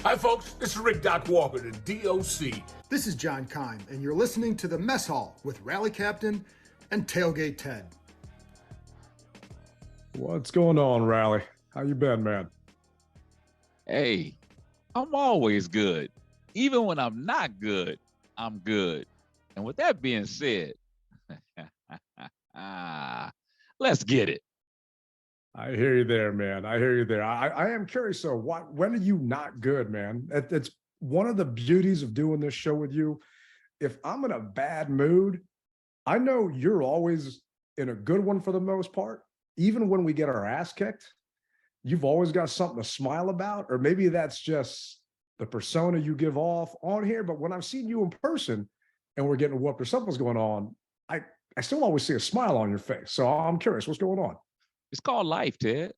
Hi, folks. This is Rick Doc Walker, the DOC. This is John Kime, and you're listening to the Mess Hall with Rally Captain and Tailgate Ted. What's going on, Rally? How you been, man? Hey, I'm always good. Even when I'm not good, I'm good. And with that being said, let's get it. I hear you there, man. I hear you there. I am curious, so when are you not good, man? It's one of the beauties of doing this show with you. If I'm in a bad mood, I know you're always in a good one for the most part. Even when we get our ass kicked, you've always got something to smile about, or maybe that's just the persona you give off on here. But when I've seen you in person and we're getting whooped or something's going on, I still always see a smile on your face. So I'm curious, what's going on? It's called life, Ted.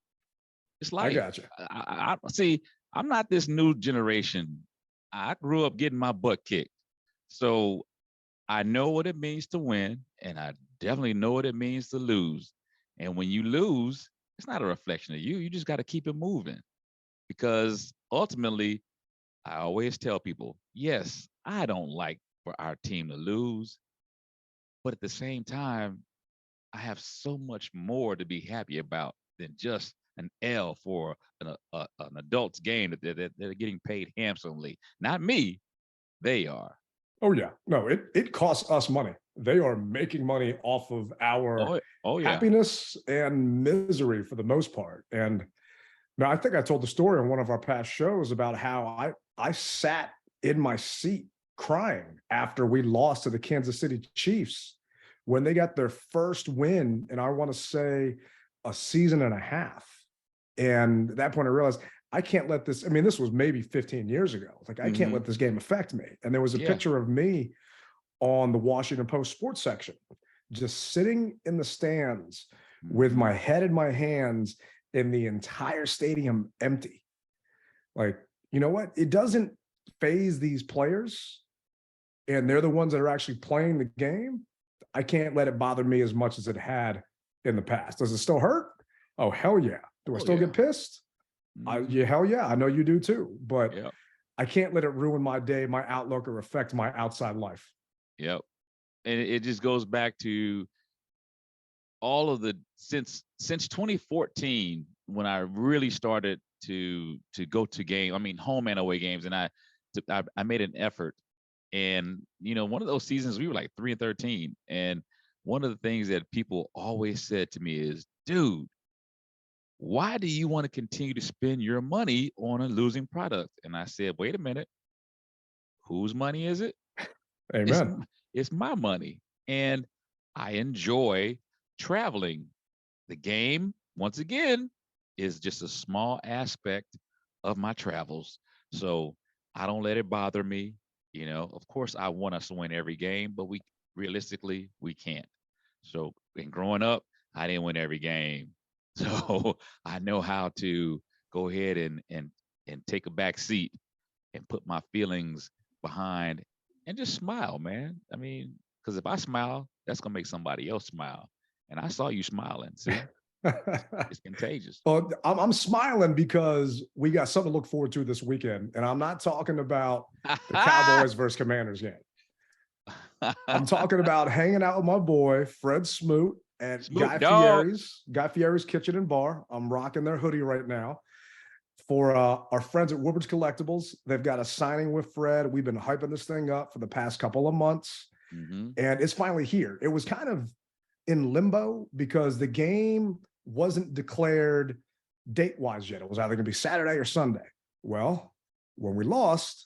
It's life. I got you. I see. I'm not this new generation. I grew up getting my butt kicked, so I know what it means to win, and I definitely know what it means to lose. And when you lose, it's not a reflection of you. You just got to keep it moving, because ultimately, I always tell people, yes, I don't like for our team to lose, but at the same time, I have so much more to be happy about than just an L for an adult's game that they're getting paid handsomely. Not me, they are. Oh yeah, no, it costs us money. They are making money off of our happiness and misery for the most part. And now I think I told the story on one of our past shows about how I sat in my seat crying after we lost to the Kansas City Chiefs when they got their first win, and I want to say a season and a half. And at that point I realized I can't let this, I mean, this was maybe 15 years ago. It's like, I can't let this game affect me. And there was a picture of me on the Washington Post sports section, just sitting in the stands with my head in my hands and the entire stadium empty. Like, you know what? It doesn't phase these players, and they're the ones that are actually playing the game. I can't let it bother me as much as it had in the past. Does it still hurt? Oh, hell yeah. Do I still get pissed? Yeah, hell yeah. I know you do too, but I can't let it ruin my day, my outlook, or affect my outside life. Yep. And it just goes back to all of the, since 2014, when I really started to go to home and away games. And I made an effort. And, you know, one of those seasons we were like 3-13. And one of the things that people always said to me is, dude, why do you want to continue to spend your money on a losing product? And I said, wait a minute, whose money is it? Amen. It's my money. And I enjoy traveling. The game, once again, is just a small aspect of my travels. So I don't let it bother me. You know, of course, I want us to win every game, but realistically, we can't. So in growing up, I didn't win every game. So I know how to go ahead and take a back seat and put my feelings behind and just smile, man. I mean, because if I smile, that's gonna make somebody else smile. And I saw you smiling. See, it's contagious. Well, I'm smiling because we got something to look forward to this weekend, and I'm not talking about the Cowboys versus Commanders game. I'm talking about hanging out with my boy Fred Smoot at Guy Fieri's Kitchen and Bar. I'm rocking their hoodie right now. For our friends at Woodward's Collectibles, they've got a signing with Fred. We've been hyping this thing up for the past couple of months, and it's finally here. It was kind of in limbo because the game wasn't declared date-wise yet. It was either going to be Saturday or Sunday. Well, when we lost,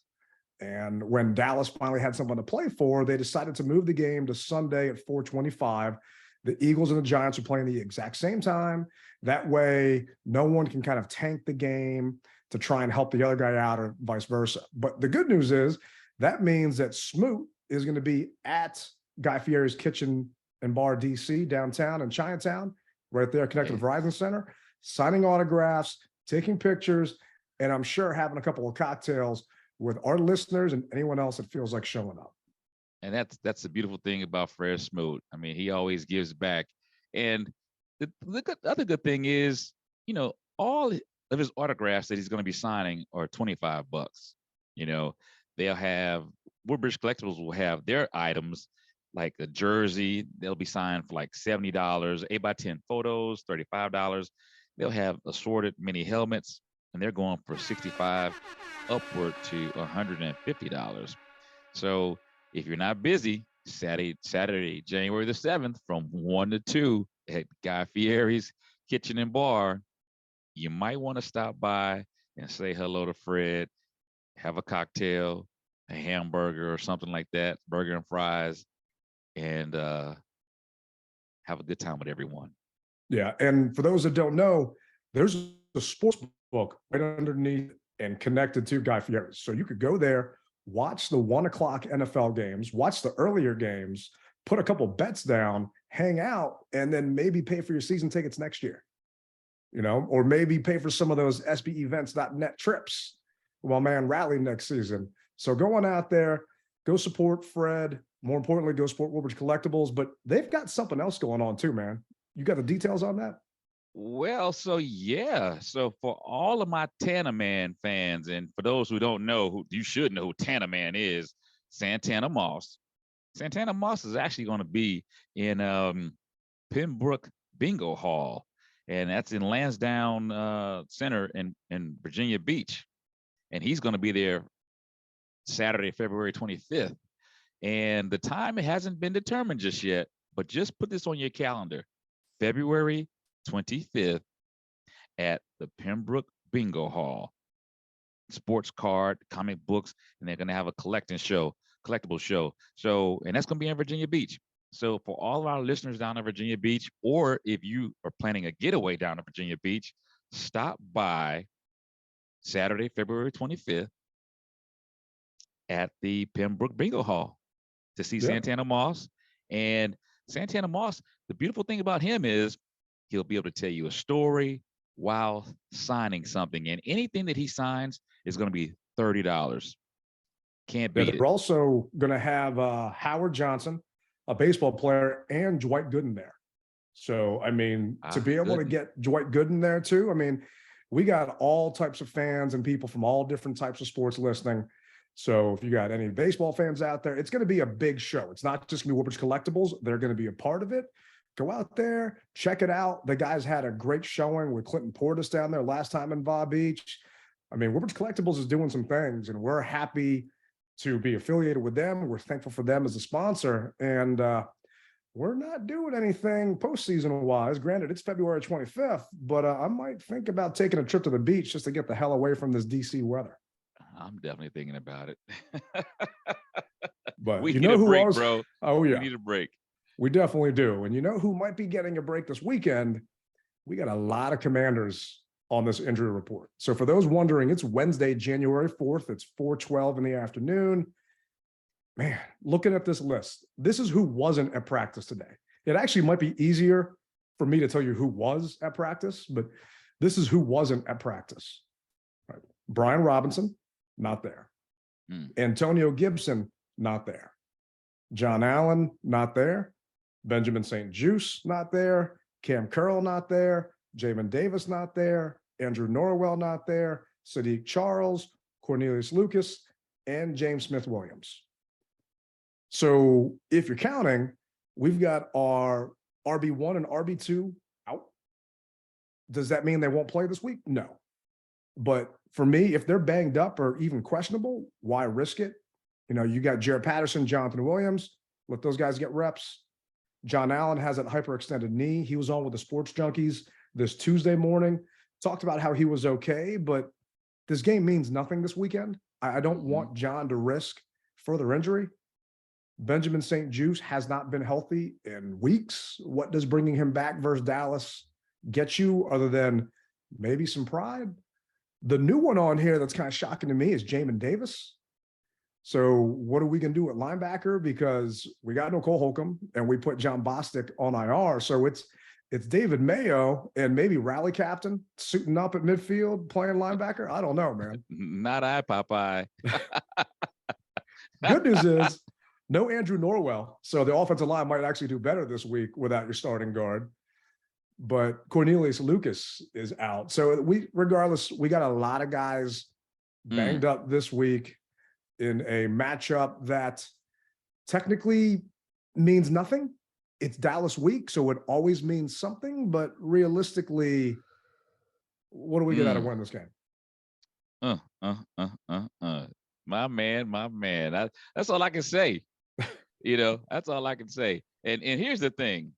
and when Dallas finally had someone to play for, they decided to move the game to Sunday at 4:25. The Eagles and the Giants are playing the exact same time. That way, no one can kind of tank the game to try and help the other guy out or vice versa. But the good news is that means that Smoot is going to be at Guy Fieri's Kitchen and Bar DC downtown in Chinatown, right there connected to Verizon Center, signing autographs, taking pictures, and I'm sure having a couple of cocktails with our listeners and anyone else that feels like showing up. And that's the beautiful thing about Fred Smoot. I mean, he always gives back. And the other good thing is, you know, all of his autographs that he's going to be signing are $25. You know, they'll have Woodbridge Collectibles will have their items like a jersey. They'll be signed for like $70, 8x10 photos, $35. They'll have assorted mini helmets, and they're going for $65 upward to $150. So if you're not busy, Saturday, January the 7th, from 1 to 2 at Guy Fieri's Kitchen and Bar, you might want to stop by and say hello to Fred, have a cocktail, a hamburger or something like that, burger and fries, and have a good time with everyone. Yeah, and for those that don't know, there's a sports book right underneath and connected to Guy Fieri's. So you could go there, watch the 1 o'clock NFL games, watch the earlier games, put a couple bets down, hang out, and then maybe pay for your season tickets next year. You know, or maybe pay for some of those SBEvents.net trips while man rally next season. So going out there, go support Fred. More importantly, go support Woodbridge Collectibles. But they've got something else going on too, man. You got the details on that? Well, so yeah. So for all of my Tanaman fans, and for those who don't know, who you should know who Tanaman is, Santana Moss. Santana Moss is actually going to be in Pembroke Bingo Hall, and that's in Lansdowne Center in Virginia Beach. And he's going to be there Saturday, February 25th. And the time, it hasn't been determined just yet, but just put this on your calendar. February 25th at the Pembroke Bingo Hall. Sports card, comic books, and they're going to have a collectible show. So, and that's going to be in Virginia Beach. So for all of our listeners down in Virginia Beach, or if you are planning a getaway down to Virginia Beach, stop by Saturday, February 25th at the Pembroke Bingo Hall to see Santana Moss. And Santana Moss, the beautiful thing about him is he'll be able to tell you a story while signing something. And anything that he signs is going to be $30. Can't beat it. They're also going to have Howard Johnson, a baseball player, and Dwight Gooden there. So, I mean, to be able to get Dwight Gooden there too, I mean, we got all types of fans and people from all different types of sports listening. So if you got any baseball fans out there, it's going to be a big show. It's not just going to be Woodbridge Collectibles. They're going to be a part of it. Go out there, check it out. The guys had a great showing with Clinton Portis down there last time in Bob Beach. I mean, Woodbridge Collectibles is doing some things, and we're happy to be affiliated with them. We're thankful for them as a sponsor. And we're not doing anything postseason wise. Granted, it's February 25th, but I might think about taking a trip to the beach just to get the hell away from this DC weather. I'm definitely thinking about it. But we you need know a who break, else? bro. Oh, yeah. We need a break. We definitely do. And you know who might be getting a break this weekend? We got a lot of Commanders on this injury report. So for those wondering, it's Wednesday, January 4th. It's 4:12 in the afternoon. Man, looking at this list, this is who wasn't at practice today. It actually might be easier for me to tell you who was at practice, but this is who wasn't at practice. Right. Brian Robinson, not there. Antonio Gibson, not there. John Allen, not there. Benjamin St. Juste, not there. Cam Curl, not there. Jamin Davis, not there. Andrew Norwell, not there. Sadiq Charles, Cornelius Lucas, and James Smith-Williams. So if you're counting, we've got our RB1 and RB2 out. Does that mean they won't play this week? No. But for me, if they're banged up or even questionable, why risk it? You know, you got Jared Patterson, Jonathan Williams, let those guys get reps. John Allen has that hyperextended knee. He was on with the Sports Junkies this Tuesday morning, talked about how he was okay, but this game means nothing this weekend. I don't want John to risk further injury. Benjamin St. Juste has not been healthy in weeks. What does bringing him back versus Dallas get you other than maybe some pride? The new one on here that's kind of shocking to me is Jamin Davis. So what are we going to do at linebacker? Because we got no Cole Holcomb and we put John Bostic on IR. So it's David Mayo and maybe rally captain suiting up at midfield playing linebacker. I don't know, man. Not I, Popeye. Good news is no Andrew Norwell. So the offensive line might actually do better this week without your starting guard. but Cornelius Lucas is out. So regardless, we got a lot of guys banged up this week in a matchup that technically means nothing. It's Dallas week, so it always means something, but realistically, what do we get out of winning this game? My man. That's all I can say. That's all I can say. And here's the thing.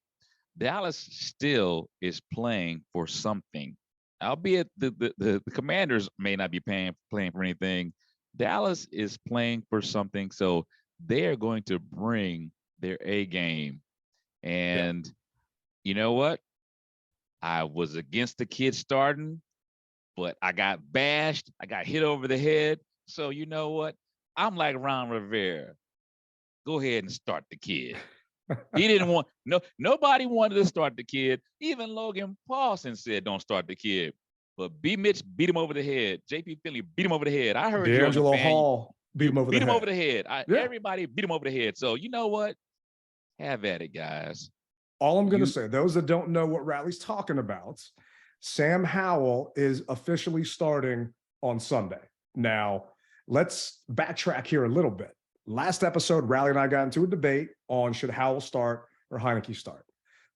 Dallas still is playing for something. Albeit the Commanders may not be playing for anything. Dallas is playing for something. So they are going to bring their A game. And you know what? I was against the kid starting, but I got bashed. I got hit over the head. So you know what? I'm like Ron Rivera. Go ahead and start the kid. He didn't want nobody wanted to start the kid. Even Logan Paulson said don't start the kid. But B. Mitch beat him over the head. JP Finley beat him over the head. I heard D'Angelo Hall beat him over the head. Everybody beat him over the head. So you know what? Have at it, guys. All I'm going to say, those that don't know what Rally's talking about, Sam Howell is officially starting on Sunday. Now, let's backtrack here a little bit. Last episode, Rally and I got into a debate on should Howell start or Heinicke start.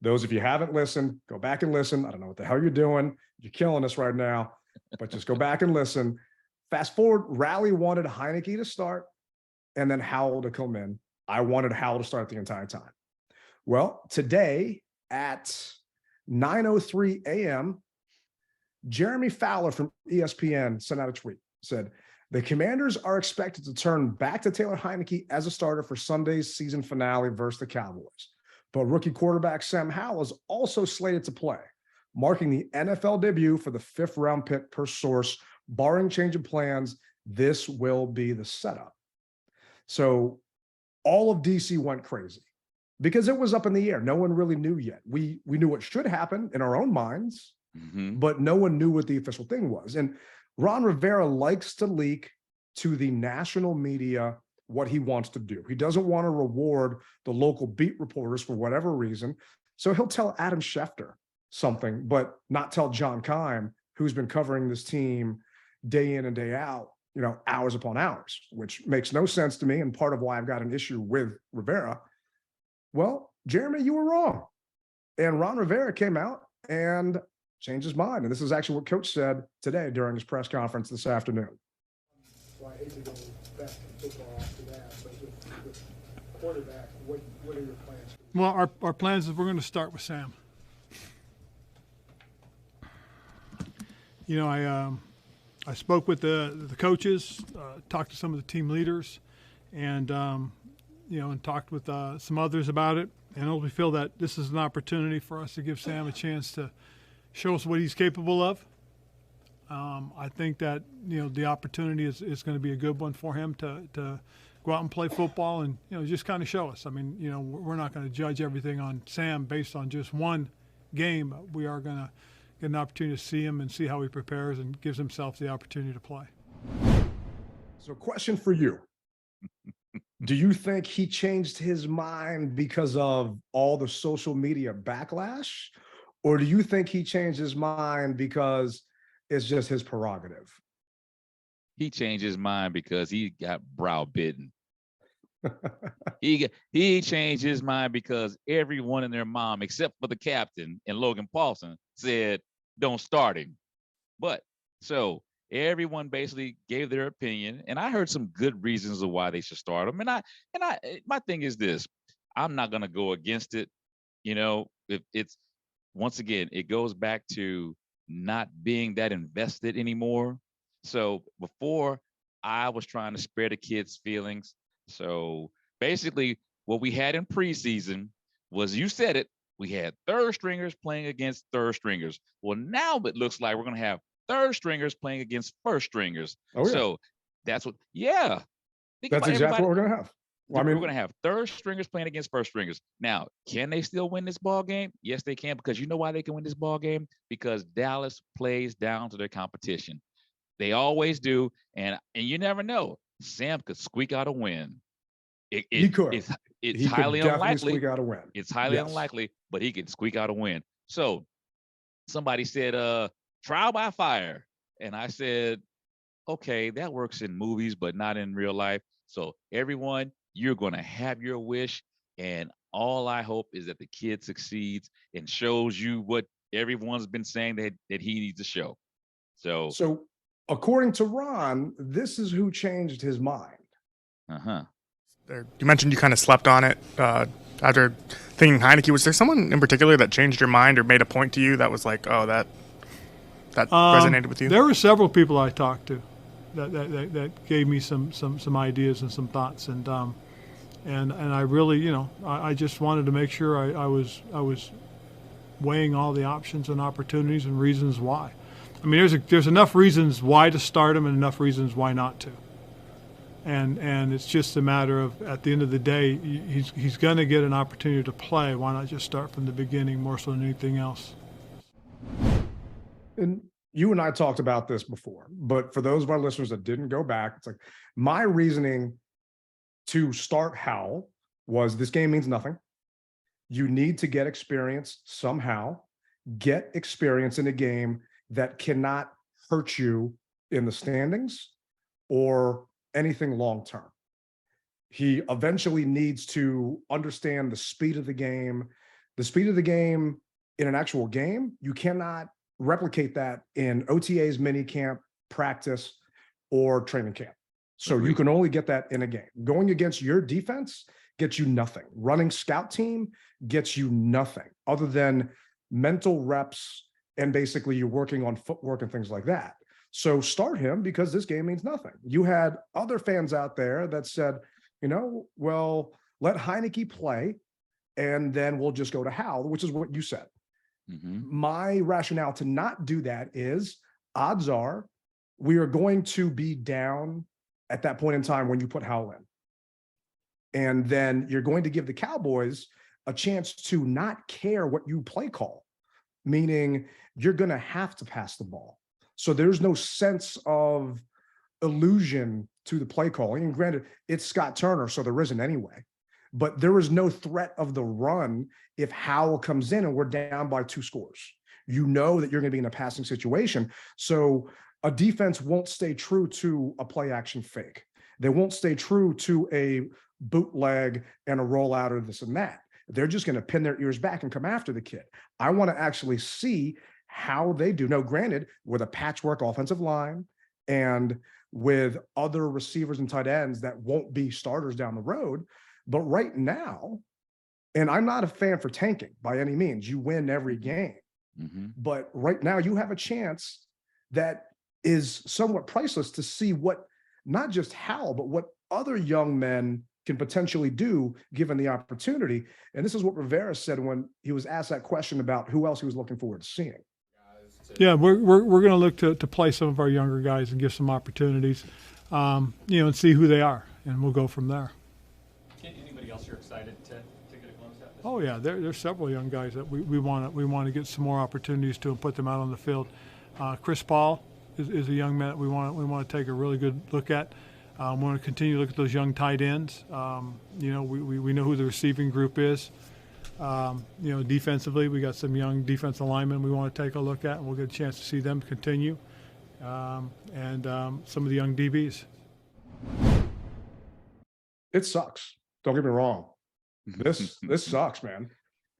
Those of you haven't listened, go back and listen. I don't know what the hell you're doing. You're killing us right now, but just go back and listen. Fast forward, Rally wanted Heinicke to start and then Howell to come in. I wanted Howell to start the entire time. Well, today at 9:03 a.m., Jeremy Fowler from ESPN sent out a tweet, said, the Commanders are expected to turn back to Taylor Heinicke as a starter for Sunday's season finale versus the Cowboys. But rookie quarterback Sam Howell is also slated to play, marking the NFL debut for the 5th round pick per source. Barring change of plans, this will be the setup. So all of DC went crazy because it was up in the air. No one really knew yet. We knew what should happen in our own minds, but no one knew what the official thing was. And Ron Rivera likes to leak to the national media what he wants to do. He doesn't want to reward the local beat reporters for whatever reason. So he'll tell Adam Schefter something, but not tell John Keim, who's been covering this team day in and day out, hours upon hours, which makes no sense to me and part of why I've got an issue with Rivera. Well, Jeremy, you were wrong. And Ron Rivera came out and changed his mind. And this is actually what Coach said today during his press conference this afternoon. Well, I hate to go back to football after that, but with quarterback, what are your plans? Well, our plans is we're going to start with Sam. I spoke with the coaches, talked to some of the team leaders, and and talked with some others about it. And we feel that this is an opportunity for us to give Sam a chance to show us what he's capable of. I think that the opportunity is going to be a good one for him to go out and play football and just kind of show us. I mean, we're not going to judge everything on Sam based on just one game. We are going to get an opportunity to see him and see how he prepares and gives himself the opportunity to play. So, question for you: do you think he changed his mind because of all the social media backlash? Or do you think he changed his mind because it's just his prerogative? He changed his mind because he got browbitten. He changed his mind because everyone and their mom, except for the captain and Logan Paulson, said don't start him. But so everyone basically gave their opinion, and I heard some good reasons of why they should start him. And I my thing is this: I'm not gonna go against it. If it's once again, it goes back to not being that invested anymore. So before, I was trying to spare the kids' feelings. So basically, what we had in preseason was, you said it, we had third stringers playing against third stringers. Well, now it looks like we're going to have third stringers playing against first stringers. Oh, yeah. So that's what, That's exactly what we're going to have. Well, we're going to have third stringers playing against first stringers. Now, can they still win this ball game? Yes, they can, because you know why they can win this ball game? Because Dallas plays down to their competition. They always do, and you never know. Sam could squeak out a win. He could. It's highly unlikely. Squeak out a win. It's highly unlikely, but he could squeak out a win. So somebody said, trial by fire. And I said, okay, that works in movies, but not in real life. So everyone, you're going to have your wish. And all I hope is that the kid succeeds and shows you what everyone's been saying that he needs to show. So according to Ron, this is who changed his mind. Uh-huh. You mentioned you kind of slept on it after thinking Heinicke. Was there someone in particular that changed your mind or made a point to you that was like, oh, that resonated with you? There were several people I talked to that gave me some ideas and some thoughts, and I really, I just wanted to make sure I was weighing all the options and opportunities and reasons why. I mean, there's enough reasons why to start him and enough reasons why not to. And it's just a matter of, at the end of the day, he's going to get an opportunity to play. Why not just start from the beginning more so than anything else? And you and I talked about this before, but for those of our listeners that didn't go back, it's like my reasoning to start Howell was this game means nothing. You need to get experience somehow, get experience in a game that cannot hurt you in the standings or anything long-term. He eventually needs to understand the speed of the game. The speed of the game in an actual game, you cannot replicate that in OTAs, mini camp, practice, or training camp. So you can only get that in a game. Going against your defense gets you nothing. Running scout team gets you nothing other than mental reps, and basically you're working on footwork and things like that. So start him because this game means nothing. You had other fans out there that said, well, let Heinicke play and then we'll just go to Howell, which is what you said. Mm-hmm. My rationale to not do that is odds are we are going to be down at that point in time when you put Howell in. And then you're going to give the Cowboys a chance to not care what you play call, meaning you're going to have to pass the ball. So there's no sense of illusion to the play calling. And granted, it's Scott Turner, so there isn't anyway. But there is no threat of the run if Howell comes in and we're down by 2 scores. You know that you're going to be in a passing situation. So a defense won't stay true to a play action fake. They won't stay true to a bootleg and a rollout or this and that. They're just going to pin their ears back and come after the kid. I want to actually see how they do. Now, granted, with a patchwork offensive line and with other receivers and tight ends that won't be starters down the road. But right now, and I'm not a fan for tanking by any means, you win every game. Mm-hmm. But right now you have a chance that is somewhat priceless to see what not just Howell, but what other young men can potentially do given the opportunity. And this is what Rivera said when he was asked that question about who else he was looking forward to seeing. Yeah, we're going to look to play some of our younger guys and give some opportunities, and see who they are, and we'll go from there. Anybody else you're excited to get a glimpse at? Oh yeah, there's several young guys that we want to get some more opportunities to and put them out on the field. Chris Paul is a young man that we want to take a really good look at. We want to continue to look at those young tight ends. We know who the receiving group is. Defensively, we got some young defensive linemen we want to take a look at, and we'll get a chance to see them continue. And some of the young DBs. It sucks. Don't get me wrong. This sucks, man.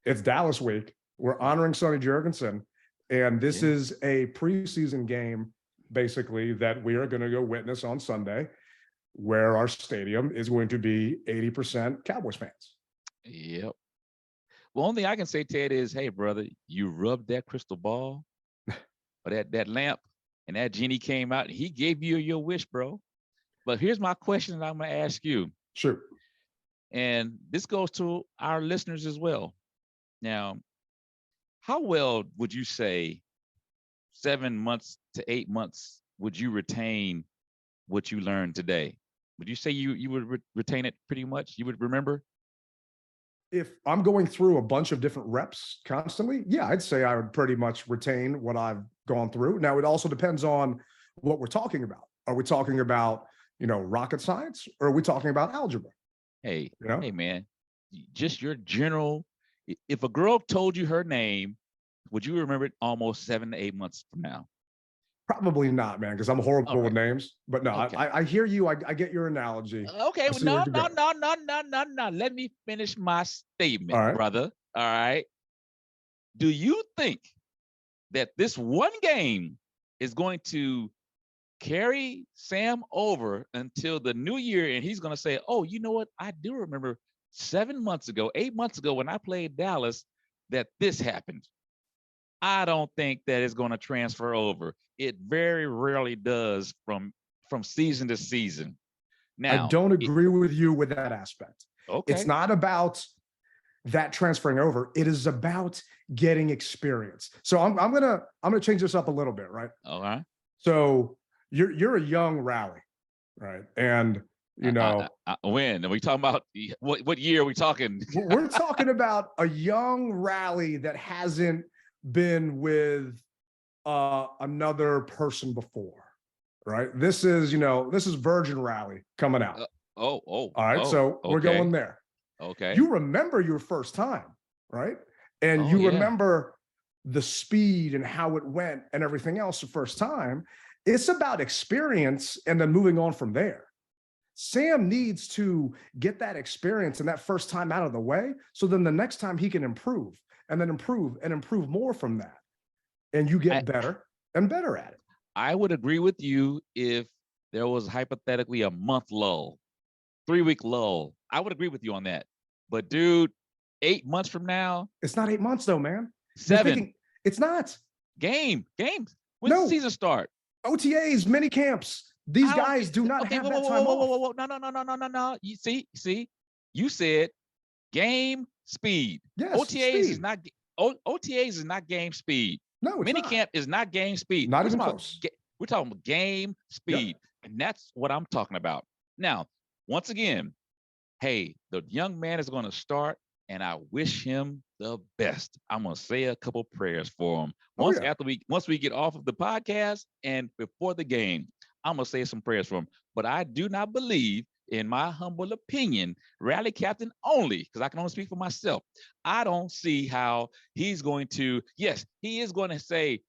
It's Dallas week. We're honoring Sonny Jurgensen, and this is a preseason game, basically, that we are going to go witness on Sunday, where our stadium is going to be 80% Cowboys fans. Yep. Well, only thing I can say, Ted, is, hey, brother, you rubbed that crystal ball or that lamp, and that genie came out, and he gave you your wish, bro. But here's my question that I'm going to ask you. Sure. And this goes to our listeners as well. Now, how well would you say 7 months to 8 months would you retain what you learned today? Would you say you would retain it pretty much? You would remember? If I'm going through a bunch of different reps constantly, yeah, I'd say I would pretty much retain what I've gone through. Now, it also depends on what we're talking about. Are we talking about, rocket science, or are we talking about algebra? Hey, hey, man, just your general. If a girl told you her name would you remember it almost 7 to 8 months from now? Probably not, man, because I'm horrible All with right. names. But no, Okay. I hear you. I get your analogy. Okay, I see where you're going. no. Let me finish my statement, All right. brother. All right. Do you think that this one game is going to carry Sam over until the new year and he's going to say, oh, you know what? I do remember 7 months ago, 8 months ago when I played Dallas that this happened. I don't think that it's going to transfer over. It very rarely does from season to season. Now, I don't agree with you with that aspect. Okay. It's not about that transferring over. It is about getting experience. So I'm gonna change this up a little bit, right? All right. So you're a young Rally, right? And you know, when are we talking about? What year are we talking? we're talking about a young Rally that hasn't been with another person before, right? This is Virgin Rally coming out. All right, so we're going there. Okay. You remember your first time, right? And you remember the speed and how it went and everything else the first time. It's about experience and then moving on from there. Sam needs to get that experience and that first time out of the way. So then the next time he can improve and then improve and improve more from that. And you get better and better at it. I would agree with you if there was hypothetically a month lull, 3-week lull. I would agree with you on that. But dude, 8 months from now. It's not 8 months though, man. 7. It's not. Games. When's the season start? OTAs, mini camps. These guys do not have that time off. No. You see, you said game speed. Yes, OTAs is not game speed. No, it's Minicamp is not game speed. Not even close. We're talking about game speed, and that's what I'm talking about. Now, once again, hey, the young man is going to start, and I wish him the best. I'm going to say a couple prayers for him. Once we get off of the podcast and before the game, I'm going to say some prayers for him. But I do not believe, in my humble opinion, Rally Captain only, because I can only speak for myself. I don't see how he's going to, yes, he is going to say,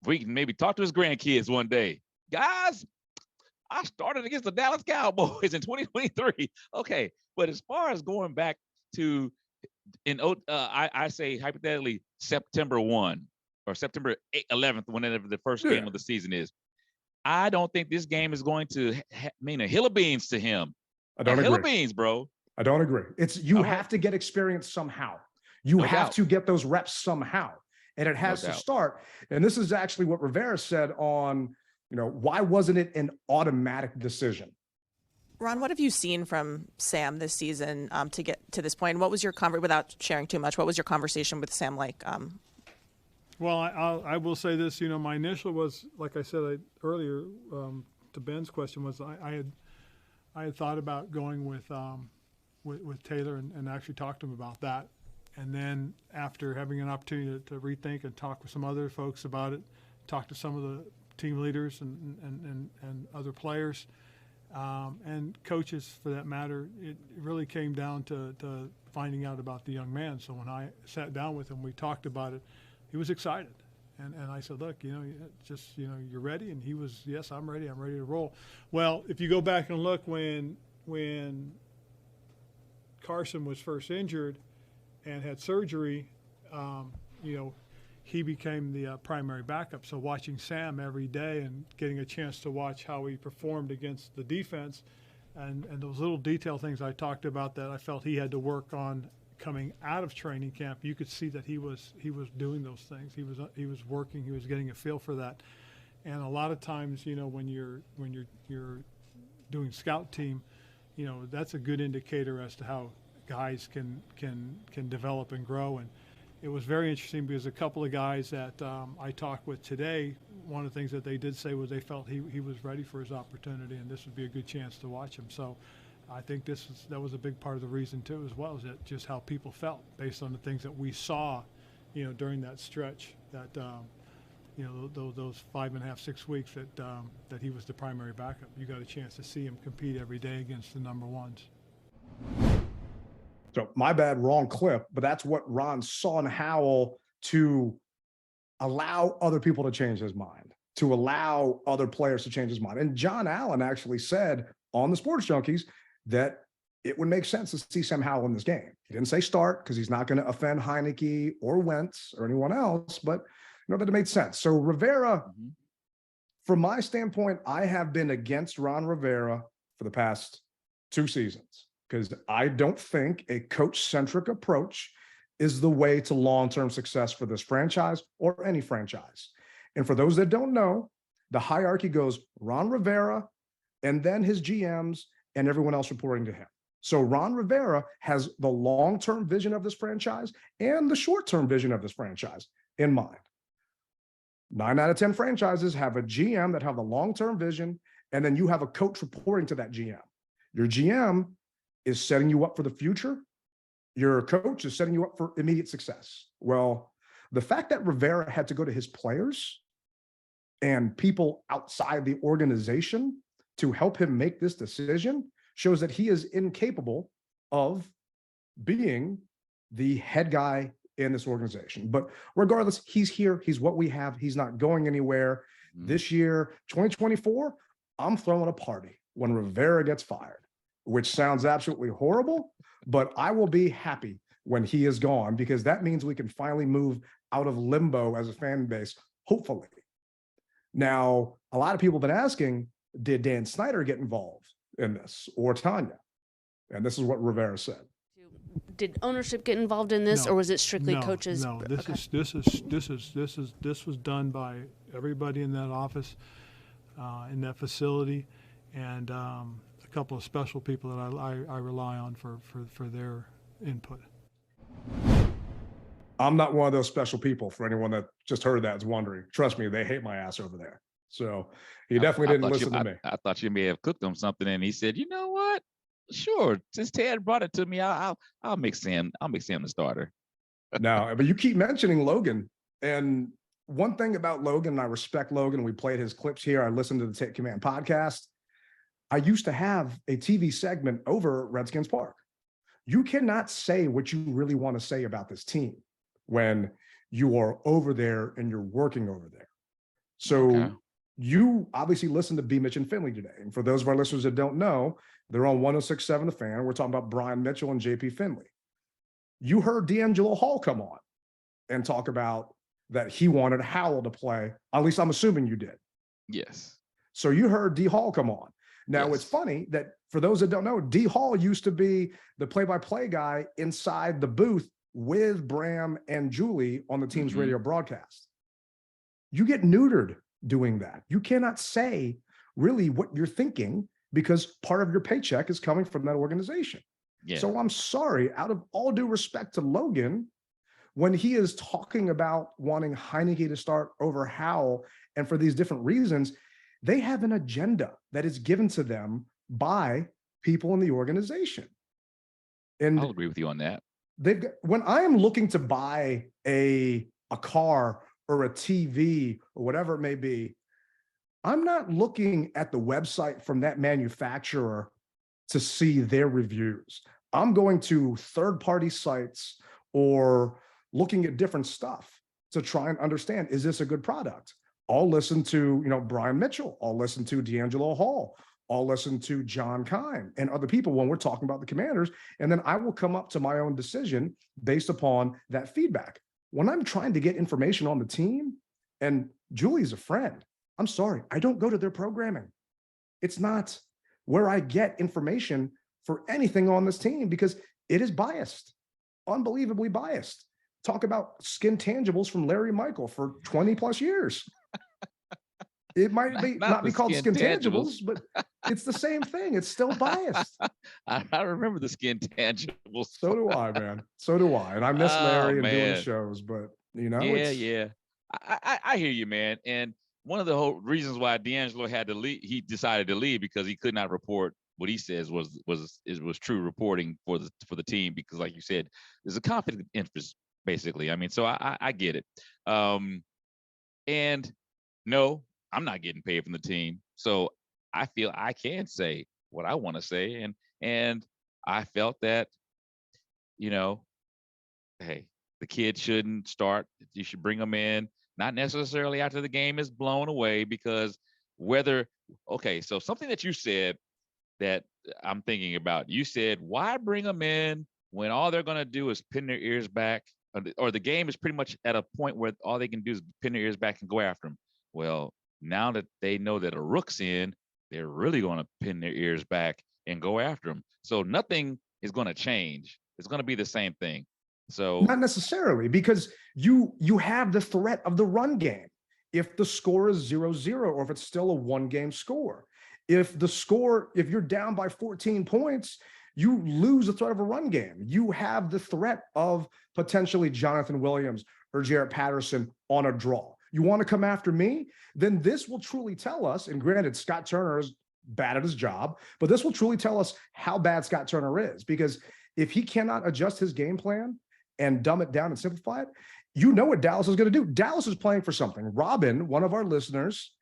we can maybe talk to his grandkids one day. Guys, I started against the Dallas Cowboys in 2023. Okay, but as far as going back to, I say hypothetically September 1 or September 11th, whenever the first game of the season is, I don't think this game is going to mean a hill of beans to him. I don't agree. Hill of beans, bro. I don't agree. You have to get experience somehow. You have to get those reps somehow. And it has to start. And this is actually what Rivera said on, why wasn't it an automatic decision? Ron, what have you seen from Sam this season to get to this point? What was your without sharing too much, what was your conversation with Sam like? Well, I will say this. My initial was, like I said earlier to Ben's question, was I had thought about going with Taylor and actually talked to him about that. And then after having an opportunity to rethink and talk with some other folks about it, talk to some of the team leaders and other players and coaches for that matter, it really came down to finding out about the young man. So when I sat down with him, we talked about it. He was excited. And I said, look, you're ready? And he was, yes, I'm ready. I'm ready to roll. Well, if you go back and look when Carson was first injured and had surgery, he became the primary backup. So watching Sam every day and getting a chance to watch how he performed against the defense and those little detail things I talked about that I felt he had to work on coming out of training camp, you could see that he was doing those things. He was working. He was getting a feel for that. And a lot of times, when you're doing scout team, that's a good indicator as to how guys can develop and grow. And it was very interesting because a couple of guys that I talked with today, one of the things that they did say was they felt he was ready for his opportunity, and this would be a good chance to watch him. So I think that was a big part of the reason too, as well, is that just how people felt based on the things that we saw, during that stretch that, those 5.5, 6 weeks that he was the primary backup. You got a chance to see him compete every day against the number ones. So my bad, wrong clip, but that's what Ron saw in Howell to allow other people to change his mind, to allow other players to change his mind. And John Allen actually said on the Sports Junkies that it would make sense to see Sam Howell in this game. He didn't say start because he's not going to offend Heinicke or Wentz or anyone else, but that it made sense. So Rivera, from my standpoint, I have been against Ron Rivera for the past 2 seasons because I don't think a coach-centric approach is the way to long-term success for this franchise or any franchise. And for those that don't know, the hierarchy goes Ron Rivera and then his GMs and everyone else reporting to him. So Ron Rivera has the long-term vision of this franchise and the short-term vision of this franchise in mind. 9 out of 10 franchises have a GM that have the long-term vision, and then you have a coach reporting to that GM. Your GM is setting you up for the future. Your coach is setting you up for immediate success. Well, the fact that Rivera had to go to his players and people outside the organization to help him make this decision shows that he is incapable of being the head guy in this organization. But regardless, he's here. He's what we have. He's not going anywhere. This year, 2024, I'm throwing a party when Rivera gets fired, which sounds absolutely horrible, but I will be happy when he is gone because that means we can finally move out of limbo as a fan base, hopefully. Now, a lot of people have been asking, did Dan Snyder get involved in this or Tanya? And this is what Rivera said. Did ownership get involved in this, or was it strictly coaches? No, this was done by everybody in that office, in that facility, and a couple of special people that I rely on for their input. I'm not one of those special people. For anyone that just heard that is wondering, trust me, they hate my ass over there. So he definitely didn't listen to me. I thought you may have cooked him something, and he said, "You know what? Sure, since Ted brought it to me, I'll make Sam the starter." No, but you keep mentioning Logan, and one thing about Logan, and I respect Logan. We played his clips here. I listened to the Take Command podcast. I used to have a TV segment over at Redskins Park. You cannot say what you really want to say about this team when you are over there and you're working over there. So you obviously listened to B. Mitch and Finley today. And for those of our listeners that don't know, they're on 106.7 The Fan. We're talking about Brian Mitchell and JP Finley. You heard D'Angelo Hall come on and talk about that he wanted Howell to play. At least I'm assuming you did. Yes. So you heard D. Hall come on. Now, Yes. It's funny that for those that don't know, D. Hall used to be the play-by-play guy inside the booth with Bram and Julie on the team's radio broadcast. You get neutered doing that. You cannot say really what you're thinking because part of your paycheck is coming from that organization. Yeah. So I'm sorry, out of all due respect to Logan, when he is talking about wanting Heinicke to start over Howell, and for these different reasons, they have an agenda that is given to them by people in the organization. And I'll agree with you on that. when I am looking to buy a car or a TV or whatever it may be, I'm not looking at the website from that manufacturer to see their reviews. I'm going to third-party sites or looking at different stuff to try and understand, is this a good product? I'll listen to, Brian Mitchell. I'll listen to D'Angelo Hall. I'll listen to John Kine and other people when we're talking about the Commanders. And then I will come up to my own decision based upon that feedback. When I'm trying to get information on the team, and Julie's a friend, I'm sorry, I don't go to their programming. It's not where I get information for anything on this team because it is biased, unbelievably biased. Talk about skin tangibles from Larry Michael for 20 plus years. It might not be called skin tangibles, but it's the same thing. It's still biased. I remember the skin tangibles. So do I, man. So do I. And I miss Larry and doing shows, but Yeah. I hear you, man. And one of the whole reasons why D'Angelo had to leave, he decided to leave because he could not report what he says was true reporting for the team, because like you said, there's a conflict of interest, basically. I mean, so I get it. And no, I'm not getting paid from the team. So I feel I can say what I want to say. And I felt that, hey, the kid shouldn't start. You should bring him in, not necessarily after the game is blown away, because so something that you said that I'm thinking about, you said, why bring them in when all they're going to do is pin their ears back, or the game is pretty much at a point where all they can do is pin their ears back and go after them. Well, now that they know that a rook's in, they're really going to pin their ears back and go after them. So nothing is going to change. It's going to be the same thing. So not necessarily, because you have the threat of the run game. If the score is 0-0, or if it's still a one-game score, if you're down by 14 points, you lose the threat of a run game. You have the threat of potentially Jonathan Williams or Jarrett Patterson on a draw. You want to come after me? Then this will truly tell us, and granted, Scott Turner is bad at his job, but this will truly tell us how bad Scott Turner is, because if he cannot adjust his game plan and dumb it down and simplify it, you know what Dallas is going to do. Dallas is playing for something. Robin, one of our listeners,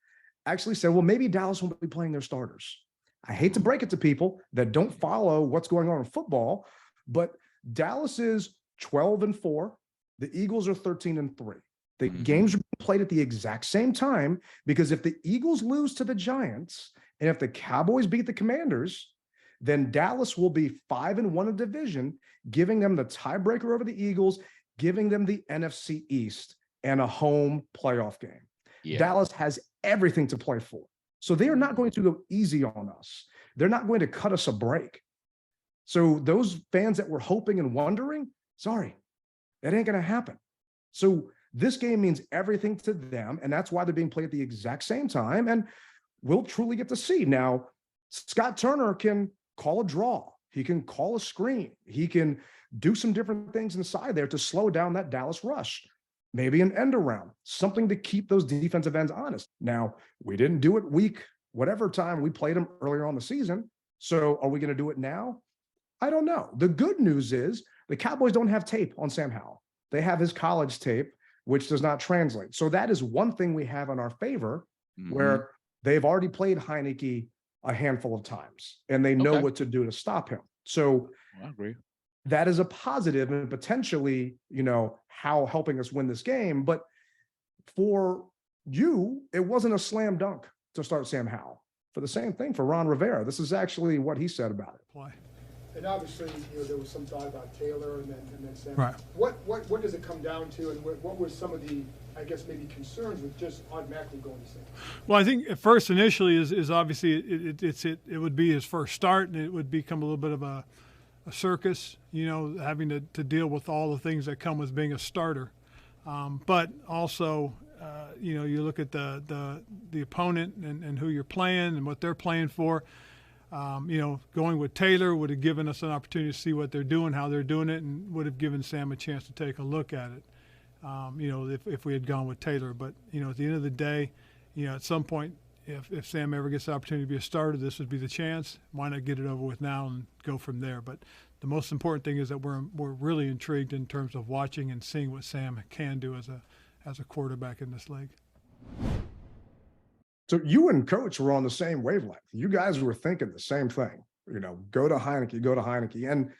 actually said, well, maybe Dallas won't be playing their starters. I hate to break it to people that don't follow what's going on in football, but Dallas is 12-4. The Eagles are 13-3. The games are played at the exact same time, because if the Eagles lose to the Giants and if the Cowboys beat the Commanders, then Dallas will be 5-1 in division, giving them the tiebreaker over the Eagles, giving them the NFC East and a home playoff game. Yeah. Dallas has everything to play for. So they are not going to go easy on us. They're not going to cut us a break. So those fans that were hoping and wondering, sorry, that ain't going to happen. So this game means everything to them, and that's why they're being played at the exact same time, and we'll truly get to see. Now, Scott Turner can call a draw. He can call a screen. He can do some different things inside there to slow down that Dallas rush. Maybe an end around, something to keep those defensive ends honest. Now, we didn't do it whatever time we played them earlier on the season. So are we going to do it now? I don't know. The good news is the Cowboys don't have tape on Sam Howell. They have his college tape, which does not translate. So that is one thing we have in our favor, where they've already played Heinicke a handful of times and they know what to do to stop him. So I agree. That is a positive and potentially, how helping us win this game. But for you, it wasn't a slam dunk to start Sam Howell. For the same thing for Ron Rivera. This is actually what he said about it. Play. And obviously, there was some thought about Taylor and then Sam. Right. What does it come down to, and what were some of the, I guess, maybe concerns with just automatically going to Sam? Well, I think at first initially is obviously it would be his first start, and it would become a little bit of a circus, having to deal with all the things that come with being a starter. But also, you look at the opponent and who you're playing and what they're playing for. Going with Taylor would have given us an opportunity to see what they're doing, how they're doing it, and would have given Sam a chance to take a look at it, if we had gone with Taylor. But, at the end of the day, at some point, if Sam ever gets the opportunity to be a starter, this would be the chance. Why not get it over with now and go from there? But the most important thing is that we're really intrigued in terms of watching and seeing what Sam can do as a quarterback in this league. So you and Coach were on the same wavelength. You guys were thinking the same thing. Go to Heinicke. And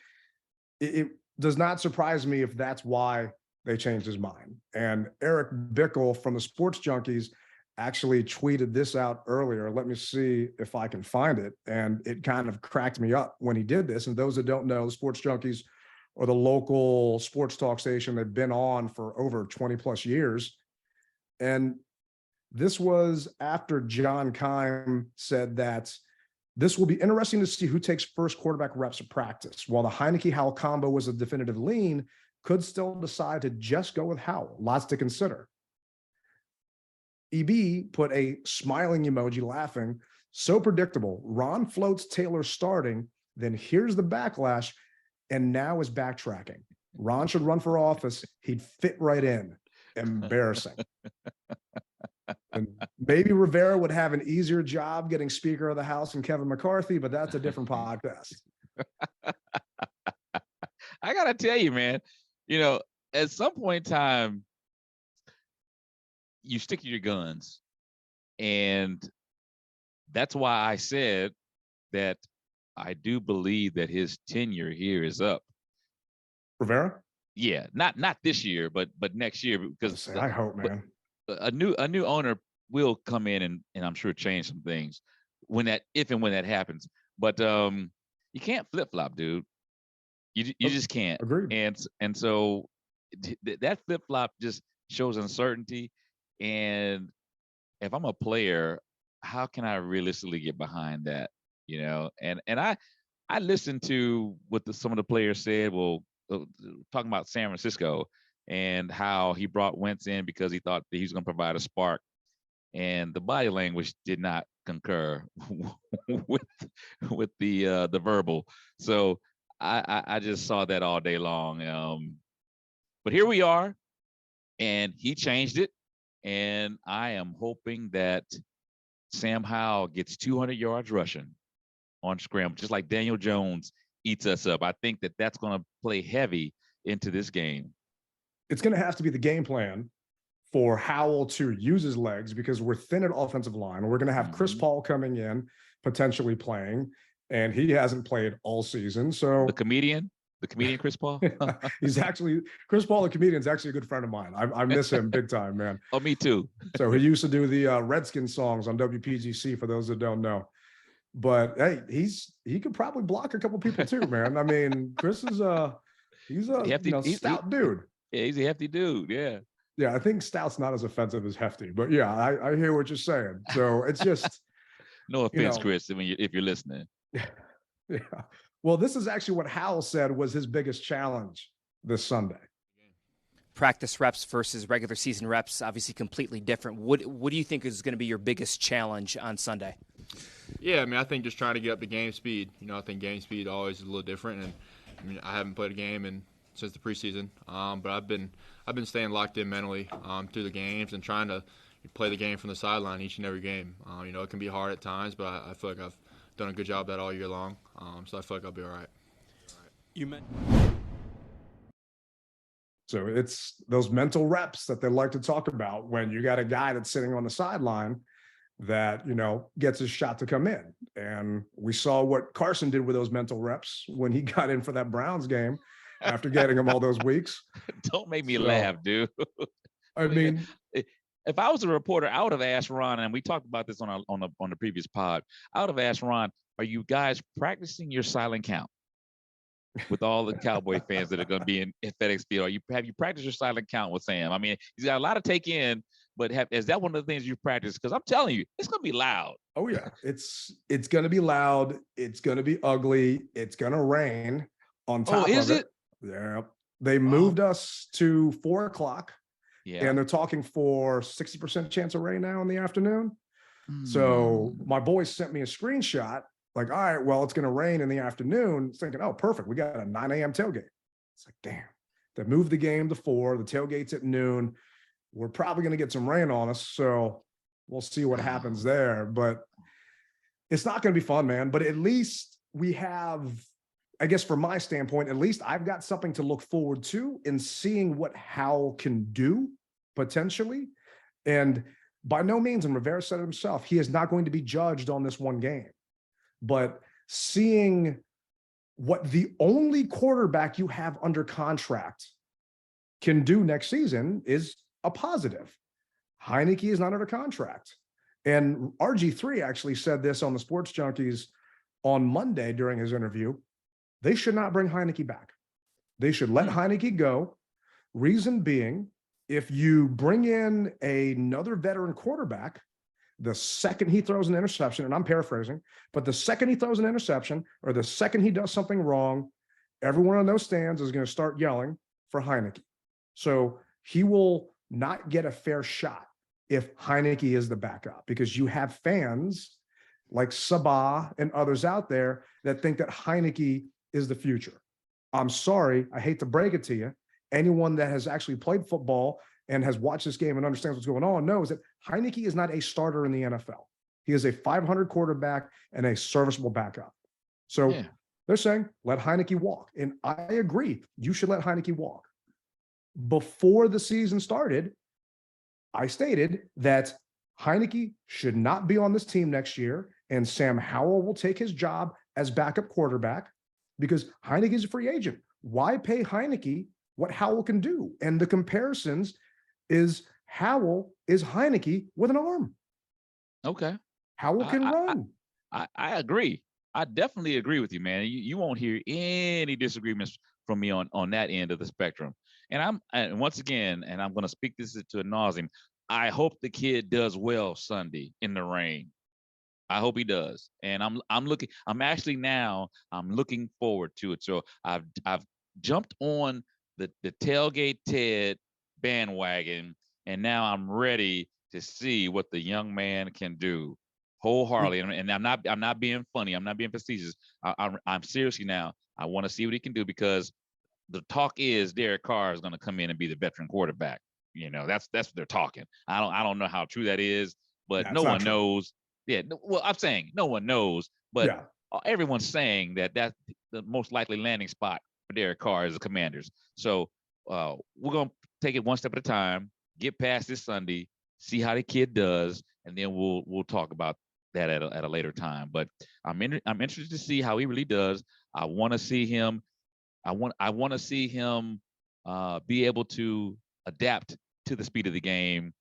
it does not surprise me if that's why they changed his mind. And Eric Bickle from the Sports Junkies actually tweeted this out earlier. Let me see if I can find it. And it kind of cracked me up when he did this. And those that don't know, the Sports Junkies are the local sports talk station they've been on for over 20 plus years. And this was after John Keim said that this will be interesting to see who takes first quarterback reps at practice. While the Heinicke-Howell combo was a definitive lean, could still decide to just go with Howell. Lots to consider. EB put a smiling emoji laughing. So predictable. Ron floats Taylor starting, then here's the backlash, and now is backtracking. Ron should run for office. He'd fit right in. Embarrassing. And maybe Rivera would have an easier job getting Speaker of the House than Kevin McCarthy, but that's a different podcast. I got to tell you, man, at some point in time, you stick to your guns. And that's why I said that I do believe that his tenure here is up. Rivera? Yeah, not this year, but next year, because I hope, man. a new owner will come in and I'm sure change some things if and when that happens. But you can't flip flop, dude. You just can't. Agreed. And so that flip flop just shows uncertainty. And if I'm a player, how can I realistically get behind that? You know, and I listened to what some of the players said. Well, talking about San Francisco and how he brought Wentz in because he thought that he was going to provide a spark, and the body language did not concur with the verbal. So I just saw that all day long. But here we are, and he changed it, and I am hoping that Sam Howell gets 200 yards rushing on scramble, just like Daniel Jones eats us up. I think that that's going to play heavy into this game. It's going to have to be the game plan for Howell to use his legs because we're thin at offensive line. We're going to have Chris Paul coming in, potentially playing, and he hasn't played all season. So the comedian Chris Paul. Chris Paul, the comedian, is actually a good friend of mine. I miss him big time, man. Oh, me too. So he used to do the Redskins songs on WPGC for those that don't know. But hey, he could probably block a couple people too, man. I mean, Chris is he's a hefty, stout dude. Yeah, he's a hefty dude. Yeah. Yeah, I think stout's not as offensive as hefty, but yeah, I hear what you're saying. So it's just no offense, Chris, if you're listening. Yeah. Well, this is actually what Howell said was his biggest challenge this Sunday. Practice reps versus regular season reps, obviously completely different. What do you think is going to be your biggest challenge on Sunday? Yeah, I mean, I think just trying to get up to game speed. You know, I think game speed always is a little different, and I mean, I haven't played a game since the preseason, but I've been staying locked in mentally through the games and trying to play the game from the sideline each and every game. You know, it can be hard at times, but I feel like I've done a good job of that all year long, so I feel like I'll be all right. So it's those mental reps that they like to talk about when you got a guy that's sitting on the sideline that, you know, gets his shot to come in. And we saw what Carson did with those mental reps when he got in for that Browns game after getting him all those weeks. Don't make me laugh, dude. I mean, if I was a reporter, I would have asked Ron, and we talked about this on the previous pod. I would have asked Ron, are you guys practicing your silent count with all the Cowboy fans that are going to be in FedEx Field? Have you practiced your silent count with Sam? I mean, he's got a lot to take in, but is that one of the things you practice? Because I'm telling you, it's going to be loud. Oh yeah, it's going to be loud. It's going to be ugly. It's going to rain on top is of it. It? Yeah, they moved us to 4:00. Yeah, and they're talking for 60% chance of rain now in the afternoon. So my boys sent me a screenshot. Like, all right, well, it's going to rain in the afternoon. Thinking, oh, perfect. We got a 9 a.m. tailgate. It's like, damn. They moved the game to 4. The tailgate's at noon. We're probably going to get some rain on us. So we'll see what happens there. But it's not going to be fun, man. But at least we have, I guess from my standpoint, at least I've got something to look forward to in seeing what Howell can do potentially. And by no means, and Rivera said it himself, he is not going to be judged on this one game. But seeing what the only quarterback you have under contract can do next season is a positive. Heinicke is not under contract. And RG3 actually said this on the Sports Junkies on Monday during his interview. They should not bring Heinicke back. They should let Heinicke go. Reason being, if you bring in another veteran quarterback, the second he throws an interception, and I'm paraphrasing, but the second he throws an interception or the second he does something wrong, everyone on those stands is going to start yelling for Heinicke. So he will not get a fair shot if Heinicke is the backup, because you have fans like Sabah and others out there that think that Heinicke is the future. I'm sorry, I hate to break it to you. Anyone that has actually played football and has watched this game and understands what's going on knows that Heinicke is not a starter in the NFL. He is a 500 quarterback and a serviceable backup. So they're saying, let Heinicke walk. And I agree, you should let Heinicke walk. Before the season started, I stated that Heinicke should not be on this team next year, and Sam Howell will take his job as backup quarterback because Heinicke is a free agent. Why pay Heinicke what Howell can do. And the comparisons is Howell is Heinicke with an arm. Okay. Howell can run. I agree. I definitely agree with you, man. You won't hear any disagreements from me on that end of the spectrum. And once again, and I'm going to speak this to ad nauseum, I hope the kid does well Sunday in the rain. I hope he does. And I'm looking forward to it. So I've jumped on the Tailgate Ted bandwagon, and now I'm ready to see what the young man can do wholeheartedly. And I'm not being funny. I'm not being facetious. I'm seriously now. I want to see what he can do, because the talk is Derek Carr is going to come in and be the veteran quarterback. That's what they're talking. I don't know how true that is, but no one knows. Yeah. Well, I'm saying no one knows, but everyone's saying that that's the most likely landing spot for Derek Carr is the Commanders. So we're going to take it one step at a time, get past this Sunday, see how the kid does, and then we'll talk about that at a later time. But I'm interested to see how he really does. I want to see him. I want to see him be able to adapt to the speed of the game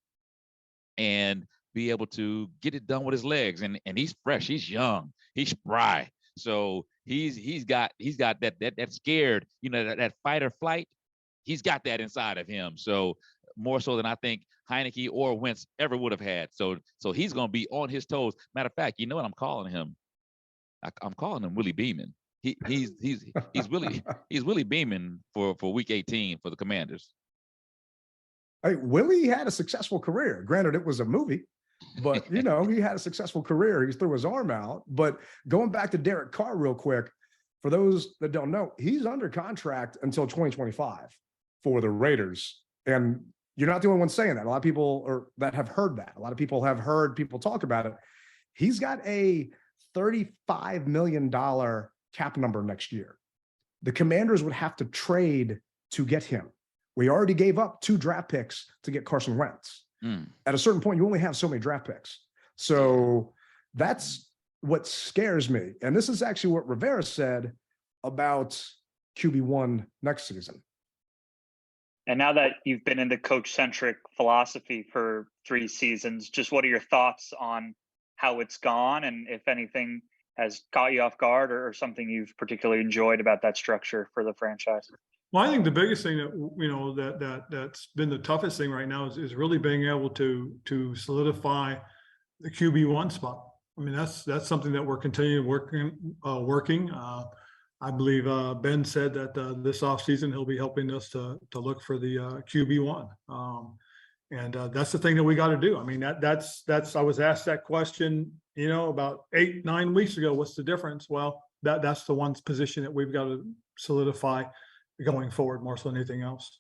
and be able to get it done with his legs. And he's fresh. He's young. He's spry. So he's got that scared, that fight or flight. He's got that inside of him. So more so than I think Heinicke or Wentz ever would have had. So he's going to be on his toes. Matter of fact, you know what I'm calling him? I'm calling him Willie Beeman. He's Willie Beeman for Week 18 for the Commanders. Hey, Willie had a successful career. Granted, it was a movie, but he had a successful career. He threw his arm out. But going back to Derek Carr real quick, for those that don't know, he's under contract until 2025 for the Raiders. And you're not the only one saying that. A lot of people that have heard that. A lot of people have heard people talk about it. He's got a $35 million cap number next year. The Commanders would have to trade to get him. We already gave up 2 draft picks to get Carson Wentz. At a certain point, you only have so many draft picks. So that's what scares me. And this is actually what Rivera said about QB1 next season. And now that you've been in the coach-centric philosophy for 3 seasons, just what are your thoughts on how it's gone, and if anything has caught you off guard or something you've particularly enjoyed about that structure for the franchise? Well, I think the biggest thing that's been the toughest thing right now is really being able to solidify the QB1 spot. I mean, that's something that we're continuing working. I believe Ben said that this offseason he'll be helping us to look for the QB1. And that's the thing that we got to do. I mean, that's I was asked that question, about 8-9 weeks ago. What's the difference? Well, that's the one position that we've got to solidify going forward more so than anything else.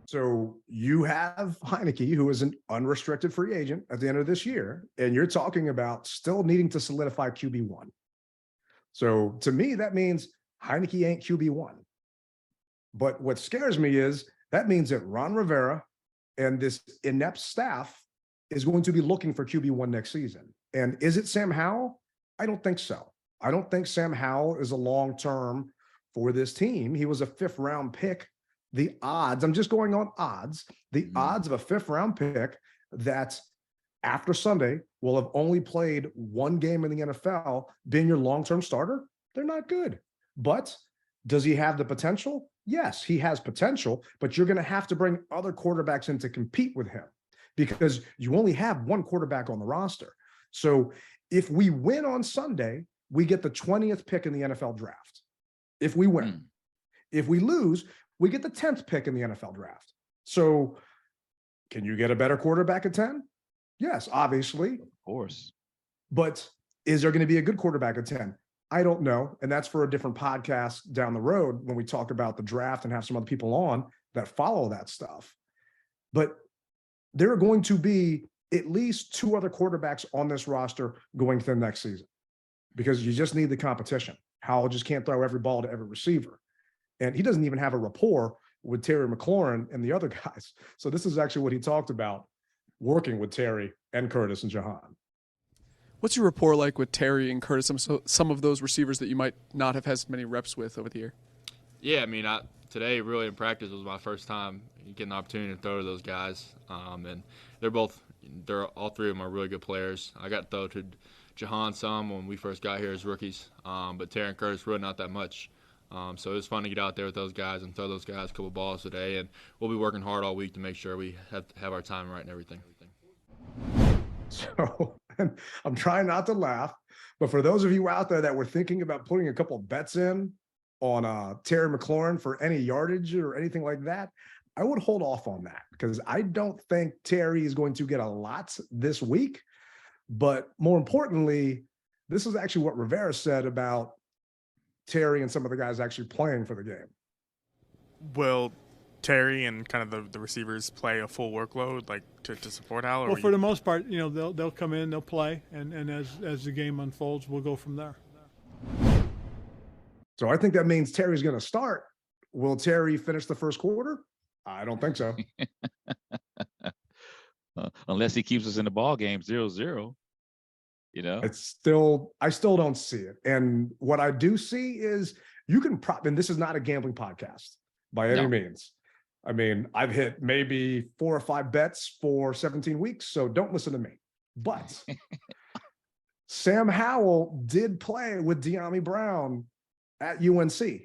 So you have Heinicke, who is an unrestricted free agent at the end of this year, and you're talking about still needing to solidify QB1. So to me, that means Heinicke ain't QB1. But what scares me is that means that Ron Rivera and this inept staff is going to be looking for QB1 next season. And is it Sam Howell? I don't think so. I don't think Sam Howell is a long-term for this team. He was a 5th-round pick. The odds, I'm just going on odds, the odds of a 5th-round pick that after Sunday will have only played 1 game in the NFL being your long-term starter, they're not good. But does he have the potential? Yes, he has potential, but you're going to have to bring other quarterbacks in to compete with him because you only have 1 quarterback on the roster. So if we win on Sunday, we get the 20th pick in the NFL draft. If we win. If we lose, we get the 10th pick in the NFL draft. So can you get a better quarterback at 10? Yes, obviously. Of course. But is there going to be a good quarterback at 10? I don't know. And that's for a different podcast down the road when we talk about the draft and have some other people on that follow that stuff. But there are going to be at least 2 other quarterbacks on this roster going to the next season because you just need the competition. Howell just can't throw every ball to every receiver. And he doesn't even have a rapport with Terry McLaurin and the other guys. So this is actually what he talked about working with Terry and Curtis and Jahan. What's your rapport like with Terry and Curtis, some of those receivers that you might not have had as many reps with over the year? Yeah, I mean, today, really in practice, was my first time getting the opportunity to throw to those guys. And they're all three of them are really good players. I got to throw to Jahan some when we first got here as rookies, but Terry and Curtis really not that much. So it was fun to get out there with those guys and throw those guys a couple balls today. And we'll be working hard all week to make sure we have our time right and everything. So I'm trying not to laugh, but for those of you out there that were thinking about putting a couple bets in on Terry McLaurin for any yardage or anything like that, I would hold off on that because I don't think Terry is going to get a lot this week. But more importantly, this is actually what Rivera said about Terry and some of the guys actually playing for the game. Will Terry and kind of the receivers play a full workload like to support Howell? Well, for the most part, they'll come in, they'll play, and as the game unfolds, we'll go from there. So I think that means Terry's going to start. Will Terry finish the first quarter? I don't think so. Unless he keeps us in the ball game 0-0. I still don't see it. And what I do see is you can and this is not a gambling podcast by any means. I mean, I've hit maybe 4 or 5 bets for 17 weeks, so don't listen to me. But Sam Howell did play with De'Ami Brown at UNC.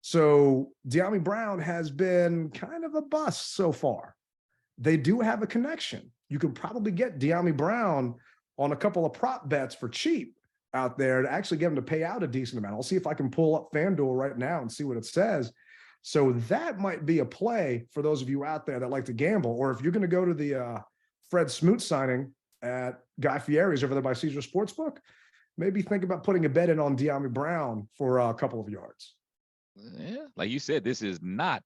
So De'Ami Brown has been kind of a bust so far. They do have a connection. You could probably get De'Ami Brown on a couple of prop bets for cheap out there to actually get him to pay out a decent amount. I'll see if I can pull up FanDuel right now and see what it says. So that might be a play for those of you out there that like to gamble. Or if you're going to go to the Fred Smoot signing at Guy Fieri's over there by Caesar Sportsbook, maybe think about putting a bet in on De'Ami Brown for a couple of yards. Yeah, like you said, this is not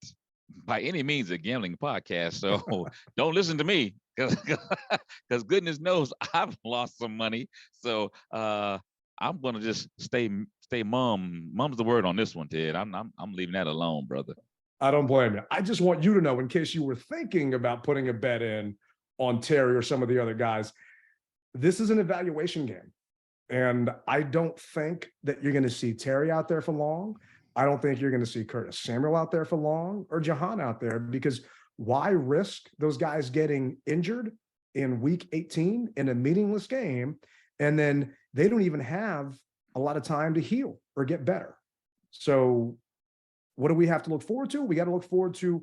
by any means a gambling podcast. So don't listen to me because goodness knows I've lost some money. So I'm going to just stay mum. Mum's the word on this one, Ted. I'm leaving that alone, brother. I don't blame you. I just want you to know, in case you were thinking about putting a bet in on Terry or some of the other guys, this is an evaluation game. And I don't think that you're going to see Terry out there for long. I don't think you're going to see Curtis Samuel out there for long or Jahan out there, because why risk those guys getting injured in week 18 in a meaningless game? And then they don't even have a lot of time to heal or get better. So what do we have to look forward to? We got to look forward to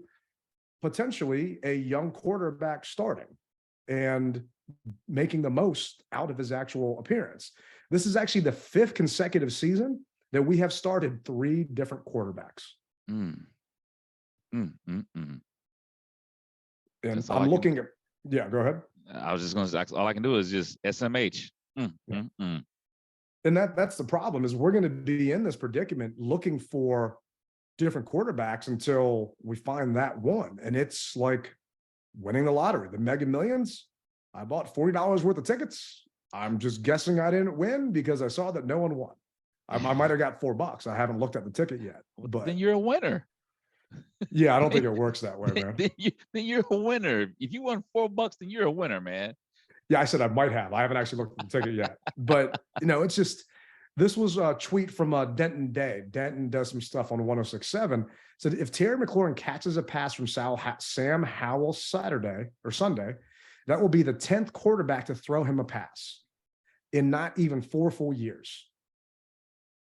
potentially a young quarterback starting and making the most out of his actual appearance. This is actually the 5th consecutive season that we have started 3 different quarterbacks. And I'm looking at, go ahead. I was just going to say, all I can do is just SMH. And that's the problem, is we're going to be in this predicament looking for different quarterbacks until we find that one. And it's like winning the lottery, the Mega Millions. I bought $40 worth of tickets. I'm just guessing I didn't win because I saw that no one won. I might have got $4. I haven't looked at the ticket yet. But then you're a winner. Yeah, I don't think it works that way, man. then you're a winner. If you won $4, then you're a winner, man. Yeah, I said I might have. I haven't actually looked at the ticket yet. But, it's just, this was a tweet from Denton Day. Denton does some stuff on 106.7. Said, if Terry McLaurin catches a pass from Sam Howell Saturday or Sunday, that will be the 10th quarterback to throw him a pass in not even 4 full years.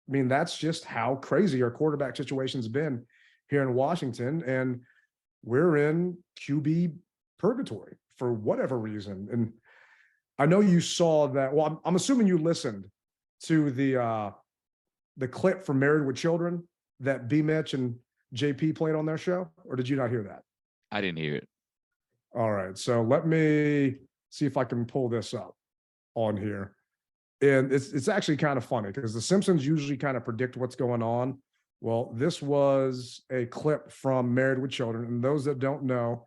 I mean, that's just how crazy our quarterback situation's been here in Washington. And we're in QB purgatory for whatever reason. And I know you saw that. Well, I'm assuming you listened to the clip from Married with Children that B. Mitch and JP played on their show, or did you not hear that? I didn't hear it. All right. So let me see if I can pull this up on here. And it's actually kind of funny because the Simpsons usually kind of predict what's going on. Well, this was a clip from Married with Children. And those that don't know,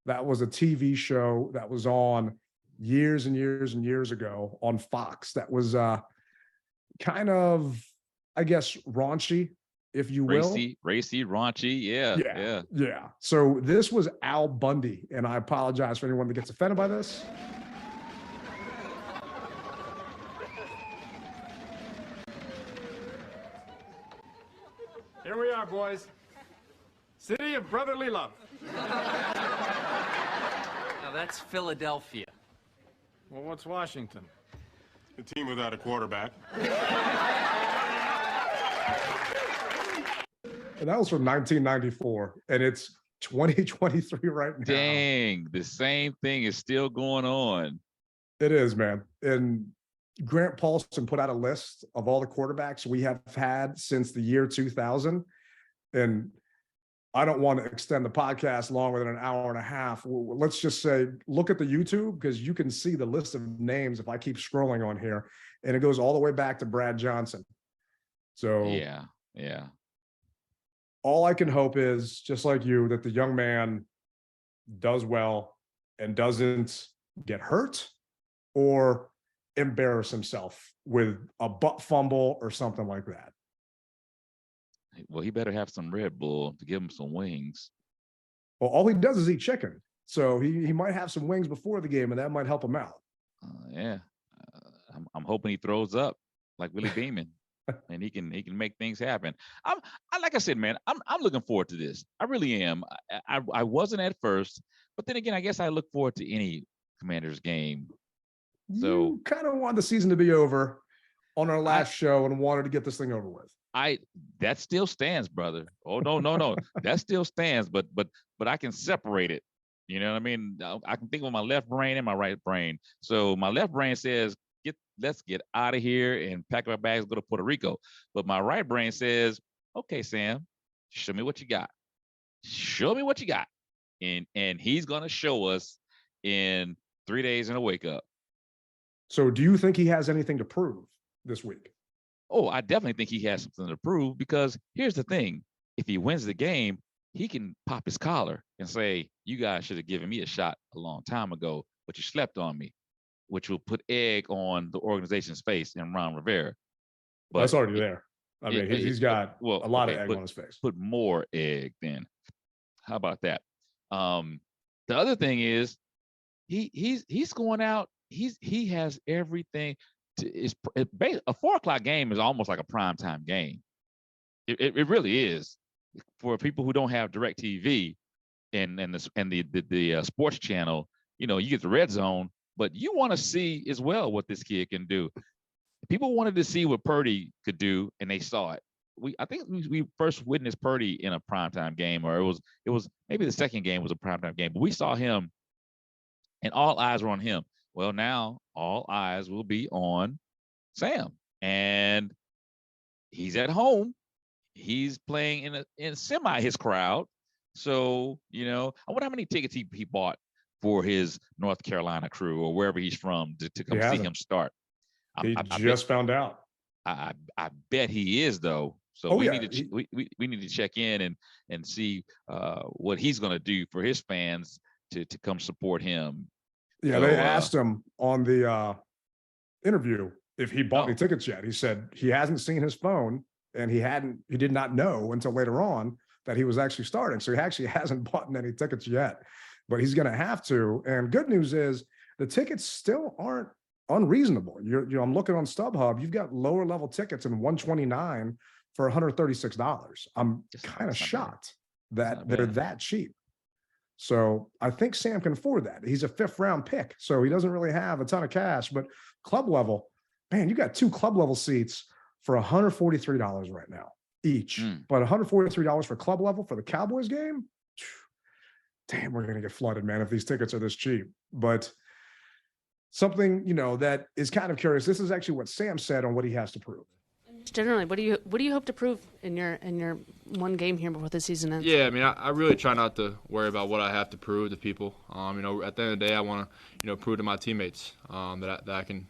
that was a TV show that was on years and years and years ago on Fox. That was kind of, I guess, raunchy, if you will. Racy, raunchy. Yeah. So this was Al Bundy. And I apologize for anyone that gets offended by this. Here we are, boys. City of brotherly love. Now that's Philadelphia. Well, what's Washington? A team without a quarterback. And that was from 1994, and it's 2023 right now. Dang, the same thing is still going on. It is, man. And Grant Paulson put out a list of all the quarterbacks we have had since the year 2000. And I don't want to extend the podcast longer than an hour and a half. Let's just say, look at the YouTube, because you can see the list of names if I keep scrolling on here. And it goes all the way back to Brad Johnson. So Yeah. all I can hope is, just like you, that the young man does well and doesn't get hurt or embarrass himself with a butt fumble or something like that. Well, he better have some Red Bull to give him some wings. Well, all he does is eat chicken. So he might have some wings before the game, and that might help him out. I'm hoping he throws up like Willie Beeman, and he can make things happen. Like I said, man, I'm looking forward to this. I really am. I wasn't at first, but then again, I guess I look forward to any Commanders game. So you kind of want the season to be over on our last show and wanted to get this thing over with. That still stands, brother. Oh no, that still stands. But I can separate it. You know what I mean? I can think with my left brain and my right brain. So my left brain says, let's get out of here and pack our bags, go to Puerto Rico. But my right brain says, okay, Sam, show me what you got. Show me what you got. And he's gonna show us in 3 days in a wake up. So do you think he has anything to prove this week? Oh, I definitely think he has something to prove, because here's the thing. If he wins the game, he can pop his collar and say, you guys should have given me a shot a long time ago, but you slept on me, which will put egg on the organization's face and Ron Rivera. But that's already there. I mean, he's got a lot of egg on his face. Put more egg then. How about that? The other thing is he's going out. He has everything. A 4:00 game is almost like a primetime game. It really is for people who don't have DirecTV and the sports channel. You know, you get the red zone, but you want to see as well what this kid can do. People wanted to see what Purdy could do, and they saw it. I think we first witnessed Purdy in a primetime game, or it was maybe the second game was a primetime game, but we saw him, and all eyes were on him. Well, now all eyes will be on Sam, and he's at home. He's playing in semi his crowd. So, you know, I wonder how many tickets he bought for his North Carolina crew or wherever he's from to come see him start. I just found out. I bet he is, though. So we need to check in and see what he's going to do for his fans to come support him. Yeah, they asked him on the interview if he bought any tickets yet. He said he hasn't seen his phone, and he did not know until later on that he was actually starting. So he actually hasn't bought any tickets yet, but he's going to have to. And good news is the tickets still aren't unreasonable. I'm looking on StubHub. You've got lower level tickets in $129 for $136. I'm kind of shocked that they're that cheap. So I think Sam can afford that. He's a 5th round pick, so he doesn't really have a ton of cash, but club level, man, you got 2 club level seats for $143 right now each. But $143 for club level for the Cowboys game? Damn, we're going to get flooded, man, if these tickets are this cheap. But something, that is kind of curious. This is actually what Sam said on what he has to prove. Generally, what do you hope to prove in your one game here before the season ends? Yeah, I mean, I really try not to worry about what I have to prove to people. At the end of the day, I want to prove to my teammates that I can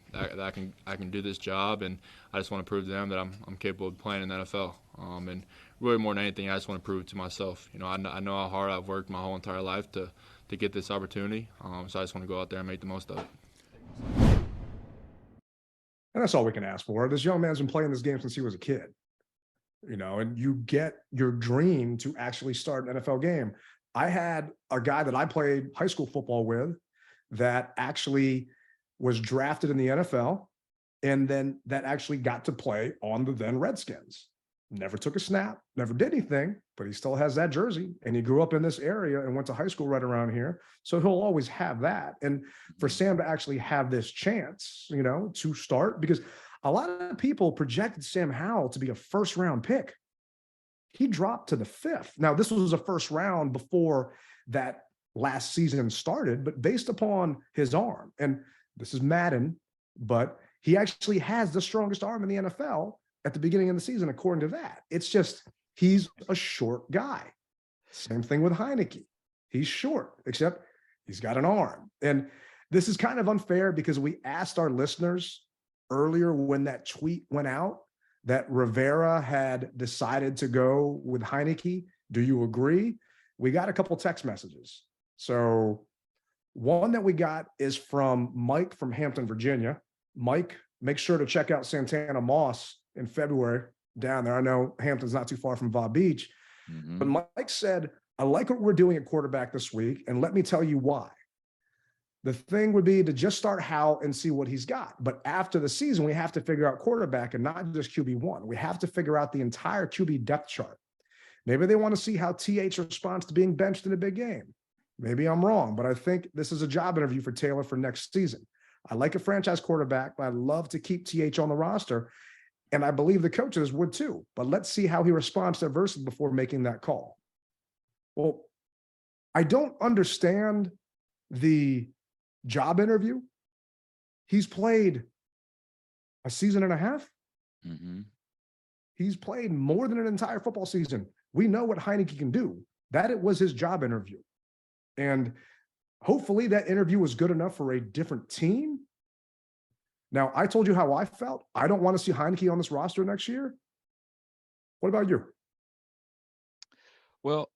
do this job, and I just want to prove to them that I'm capable of playing in the NFL. And really, more than anything, I just want to prove to myself. I know how hard I've worked my whole entire life to get this opportunity. So I just want to go out there and make the most of it. And that's all we can ask for. This young man's been playing this game since he was a kid, and you get your dream to actually start an NFL game. I had a guy that I played high school football with that actually was drafted in the NFL, and then that actually got to play on the then Redskins. never took a snap, never did anything, but he still has that jersey and he grew up in this area and went to high school right around here. So he'll always have that. And for Sam to actually have this chance, to start, because a lot of people projected Sam Howell to be a first round pick. He dropped to the 5th. Now, this was a first round before that last season started, but based upon his arm, and this is Madden, but he actually has the strongest arm in the NFL at the beginning of the season, according to that. It's just, he's a short guy. Same thing with Heinicke. He's short, except he's got an arm. And this is kind of unfair because we asked our listeners earlier when that tweet went out that Rivera had decided to go with Heinicke. Do you agree? We got a couple text messages. So one that we got is from Mike from Hampton, Virginia. Mike, make sure to check out Santana Moss in February down there. I know Hampton's not too far from Va Beach, but Mike said, I like what we're doing at quarterback this week, and let me tell you why. The thing would be to just start Howell and see what he's got. But after the season, we have to figure out quarterback and not just QB1. We have to figure out the entire QB depth chart. Maybe they want to see how TH responds to being benched in a big game. Maybe I'm wrong, but I think this is a job interview for Taylor for next season. I like a franchise quarterback, but I'd love to keep TH on the roster. And I believe the coaches would too. But let's see how he responds to adversity before making that call. Well, I don't understand the job interview. He's played a season and a half. He's played more than an entire football season. We know what Heinicke can do. That it was his job interview. And hopefully that interview was good enough for a different team. Now, I told you how I felt. I don't want to see Heinicke on this roster next year. What about you? Well,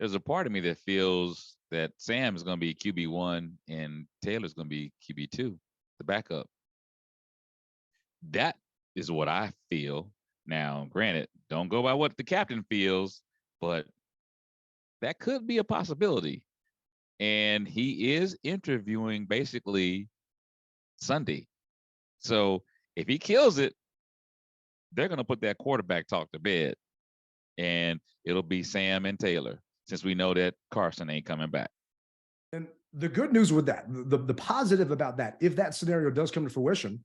there's a part of me that feels that Sam is going to be QB1 and Taylor's going to be QB2, the backup. That is what I feel. Now, granted, don't go by what the captain feels, but that could be a possibility. And he is interviewing basically Sunday. So if he kills it, they're going to put that quarterback talk to bed. And it'll be Sam and Taylor, since we know that Carson ain't coming back. And the good news with that, the positive about that, if that scenario does come to fruition,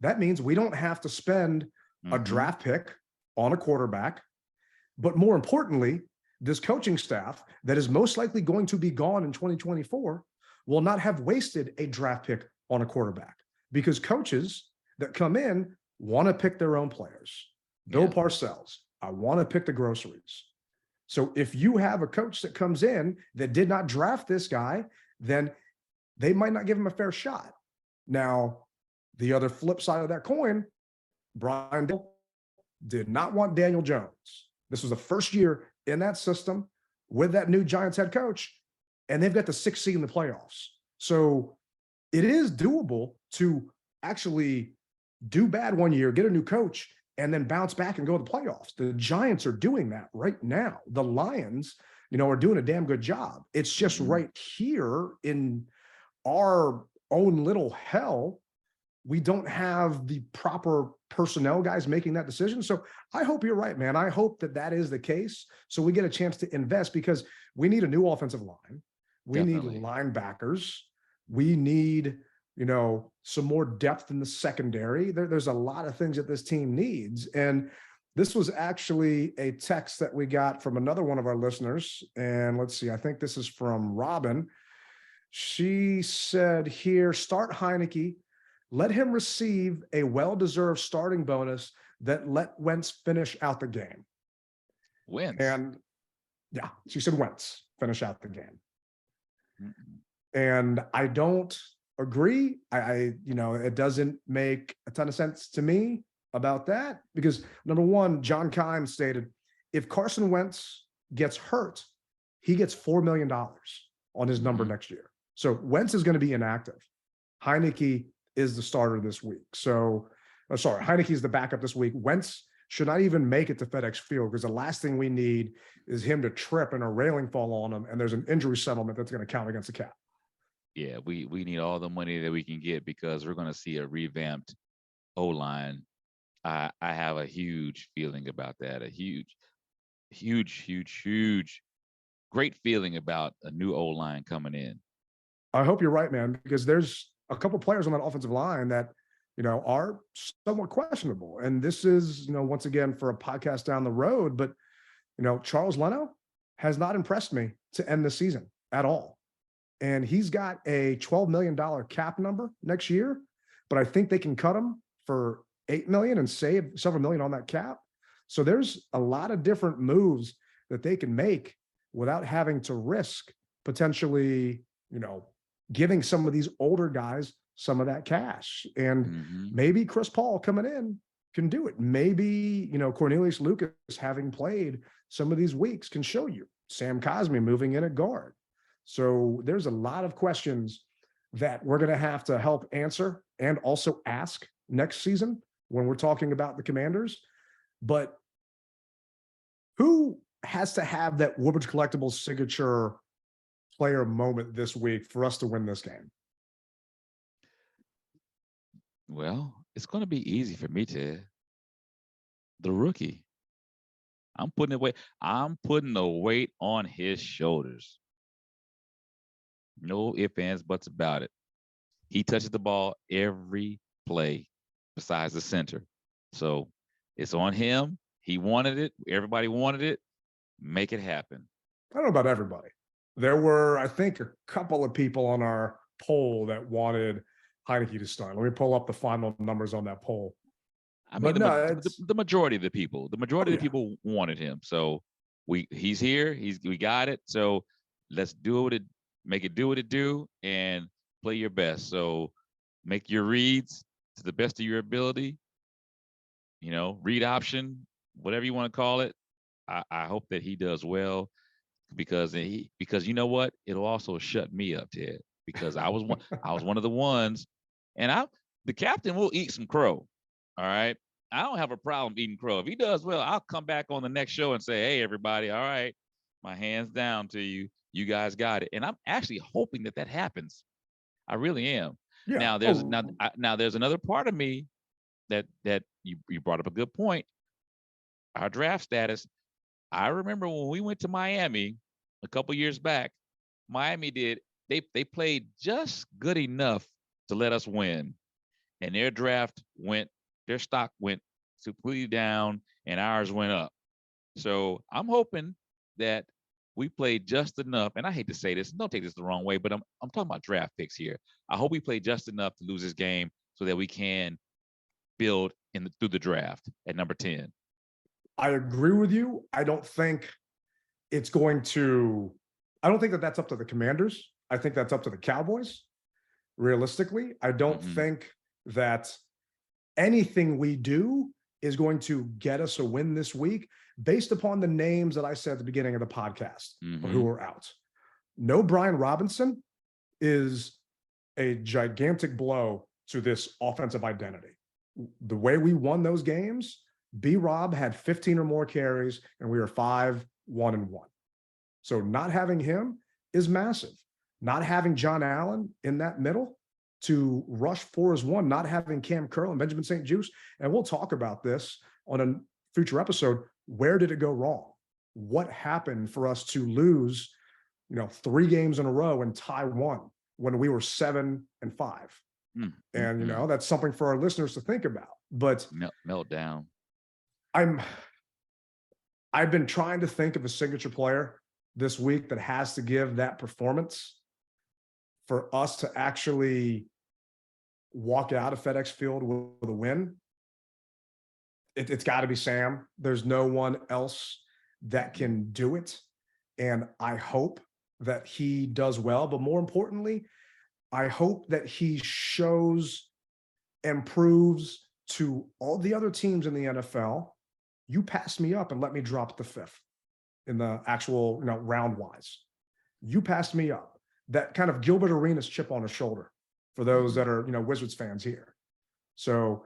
that means we don't have to spend a draft pick on a quarterback. But more importantly, this coaching staff that is most likely going to be gone in 2024 will not have wasted a draft pick on a quarterback, because coaches that come in want to pick their own players. Bill Parcells, I want to pick the groceries. So if you have a coach that comes in that did not draft this guy, then they might not give him a fair shot. Now, the other flip side of that coin, Brian did not want Daniel Jones. This was the first year in that system with that new Giants head coach, and they've got the 6th seed in the playoffs. So it is doable to actually do bad one year, get a new coach, and then bounce back and go to the playoffs. The Giants are doing that right now. The Lions, are doing a damn good job. It's just right here in our own little hell, we don't have the proper personnel guys making that decision. So I hope you're right, man. I hope that that is the case. So we get a chance to invest, because we need a new offensive line. We need linebackers. We need, some more depth in the secondary. There's a lot of things that this team needs. And this was actually a text that we got from another one of our listeners. And let's see, I think this is from Robin. She said here, start Heinicke. Let him receive a well-deserved starting bonus that let Wentz finish out the game. Wentz? And yeah, she said Wentz finish out the game. And I don't agree. It doesn't make a ton of sense to me about that, because number one, John Keim stated, if Carson Wentz gets hurt, he gets $4 million on his number next year. So Wentz is going to be inactive. Heinicke is the starter this week. Heinicke is the backup this week. Wentz should not even make it to FedEx Field, because the last thing we need is him to trip and a railing fall on him, and there's an injury settlement that's going to count against the cap. Yeah, we need all the money that we can get, because we're going to see a revamped O-line I have a huge feeling about that. A huge, great feeling about a new O-line coming in. I hope you're right, man, because there's a couple players on that offensive line that, are somewhat questionable. And this is, once again, for a podcast down the road, but, Charles Leno has not impressed me to end the season at all. And he's got a $12 million cap number next year, but I think they can cut him for $8 million and save several million on that cap. So there's a lot of different moves that they can make without having to risk potentially, giving some of these older guys some of that cash. And maybe Chris Paul coming in can do it. Maybe, Cornelius Lucas, having played some of these weeks, can show you. Sam Cosmi moving in at guard. So there's a lot of questions that we're going to have to help answer and also ask next season when we're talking about the Commanders. But who has to have that Woodbridge Collectibles signature player moment this week for us to win this game? Well, it's going to be easy for me, Ted. The rookie. I'm putting the weight on his shoulders. No ifs, ands, buts about it. He touches the ball every play besides the center. So it's on him. He wanted it. Everybody wanted it. Make it happen. I don't know about everybody. There were, I think, a couple of people on our poll that wanted Heinicke to start. Let me pull up the final numbers on that poll. I mean, the majority of the people, of the people wanted him. So he's here. We got it. So let's do it. Make it do what it do and play your best. So make your reads to the best of your ability. Read option, whatever you want to call it. I hope that he does well because you know what? It'll also shut me up, Ted, because I was one of the ones, and the captain will eat some crow. All right. I don't have a problem eating crow. If he does well, I'll come back on the next show and say, hey, everybody, all right, my hands down to you. You guys got it. And I'm actually hoping that happens. I really am. Yeah. Now there's another part of me that you brought up a good point. Our draft status. I remember when we went to Miami a couple years back, Miami they played just good enough to let us win. And their stock went completely down and ours went up. So I'm hoping that we played just enough, and I hate to say this, don't take this the wrong way, but I'm talking about draft picks here. I hope we play just enough to lose this game so that we can build through the draft at number 10. I agree with you. I don't think that's up to the Commanders. I think that's up to the Cowboys. Realistically, I don't think that anything we do is going to get us a win this week based upon the names that I said at the beginning of the podcast who are out. No Brian Robinson is a gigantic blow to this offensive identity. The way we won those games, B-Rob had 15 or more carries, and we were 5-1-1. So not having him is massive. Not having John Allen in that middle to rush 4-1, not having Cam Curl and Benjamin St. Juste, and we'll talk about this on a future episode. Where did it go wrong? What happened for us to lose, 3 games in a row and tie 1 when we were 7-5? And, that's something for our listeners to think about. But meltdown. I've been trying to think of a signature player this week that has to give that performance for us to actually walk out of FedEx Field with a win. It's got to be Sam. There's no one else that can do it. And I hope that he does well. But more importantly, I hope that he shows and proves to all the other teams in the NFL, you passed me up and let me drop the 5th in the actual, round-wise. You passed me up. That kind of Gilbert Arenas chip on his shoulder for those that are, Wizards fans here. So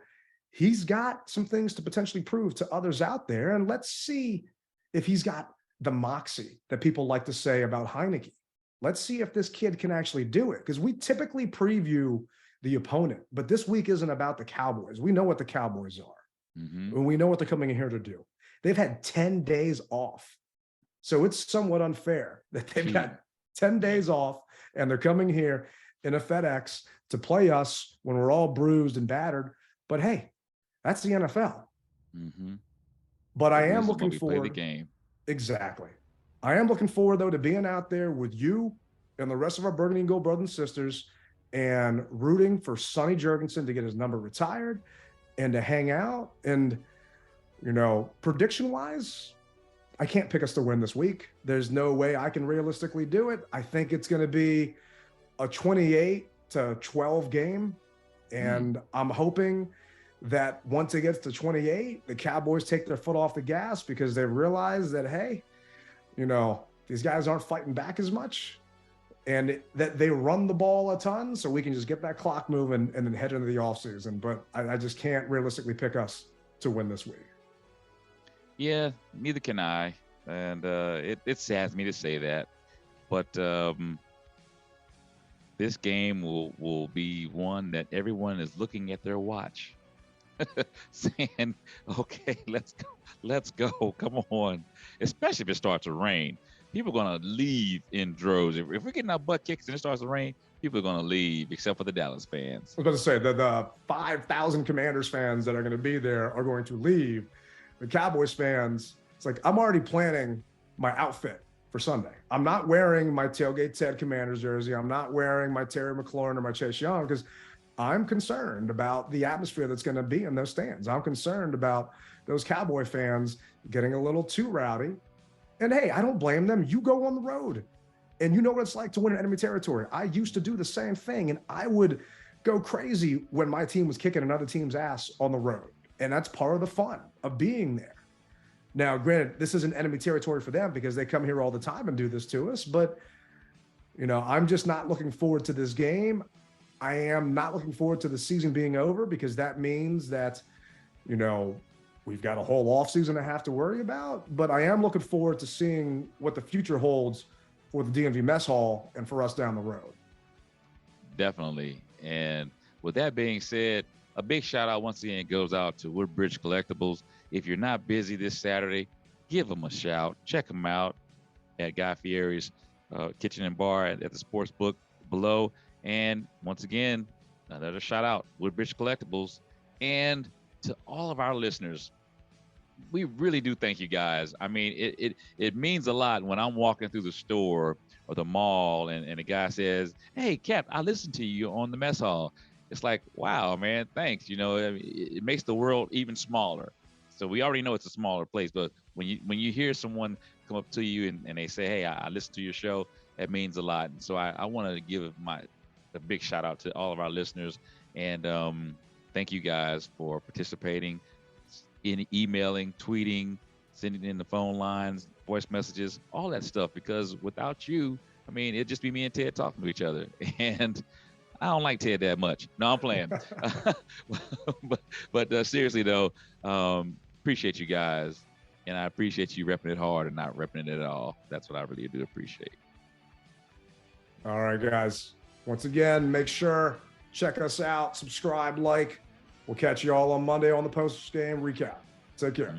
he's got some things to potentially prove to others out there. And let's see if he's got the moxie that people like to say about Heinicke. Let's see if this kid can actually do it, because we typically preview the opponent, but this week isn't about the Cowboys. We know what the Cowboys are. And we know what they're coming in here to do. They've had 10 days off. So it's somewhat unfair that they've got 10 days off and they're coming here in a FedEx to play us when we're all bruised and battered. But hey, that's the NFL. But I am looking forward. Play the game. Exactly. I am looking forward, though, to being out there with you and the rest of our Burgundy and Gold brothers and sisters and rooting for Sonny Jurgensen to get his number retired and to hang out. And, you know, prediction-wise, I can't pick us to win this week. There's no way I can realistically do it. I think it's going to be a 28-12 game. And I'm hoping that once it gets to 28, the Cowboys take their foot off the gas because they realize that, hey, you know, these guys aren't fighting back as much and that they run the ball a ton. So we can just get that clock moving and then head into the offseason. But I just can't realistically pick us to win this week. Yeah, neither can I. And it saddens me to say that. But this game will be one that everyone is looking at their watch saying, okay, let's go. Come on. Especially if it starts to rain. People are going to leave in droves. If we're getting our butt kicked and it starts to rain, people are going to leave, except for the Dallas fans. I was about to say that the 5,000 Commanders fans that are going to be there are going to leave. The Cowboys fans, it's like, I'm already planning my outfit for Sunday. I'm not wearing my Tailgate Ted Commanders jersey. I'm not wearing my Terry McLaurin or my Chase Young because I'm concerned about the atmosphere that's going to be in those stands. I'm concerned about those Cowboy fans getting a little too rowdy. And hey, I don't blame them. You go on the road and you know what it's like to win in enemy territory. I used to do the same thing and I would go crazy when my team was kicking another team's ass on the road. And that's part of the fun of being there. Now, granted, this isn't enemy territory for them because they come here all the time and do this to us. But, you know, I'm just not looking forward to this game. I am not looking forward to the season being over because that means that, you know, we've got a whole offseason to have to worry about. But I am looking forward to seeing what the future holds for the DMV Mess Hall and for us down the road. Definitely. And with that being said, a big shout out once again goes out to Woodbridge Collectibles. If you're not busy this Saturday, give them a shout. Check them out at Guy Fieri's Kitchen and Bar at the Sports Book below. And once again, another shout out, Woodbridge Collectibles. And to all of our listeners, we really do thank you guys. I mean, it means a lot when I'm walking through the store or the mall and the guy says, hey, Cap, I listened to you on the Mess Hall. It's like, wow, man, thanks. You know, it makes the world even smaller. So we already know it's a smaller place, but when you hear someone come up to you and they say, hey, I listened to your show, that means a lot. And so I wanted to give a big shout out to all of our listeners. And thank you guys for participating in emailing, tweeting, sending in the phone lines, voice messages, all that stuff, because without you, I mean, it'd just be me and Ted talking to each other. And I don't like Ted that much. No, I'm playing. but seriously, though, appreciate you guys. And I appreciate you repping it hard and not repping it at all. That's what I really do appreciate. All right, guys. Once again, make sure, check us out, subscribe, like. We'll catch you all on Monday on the post-game recap. Take care.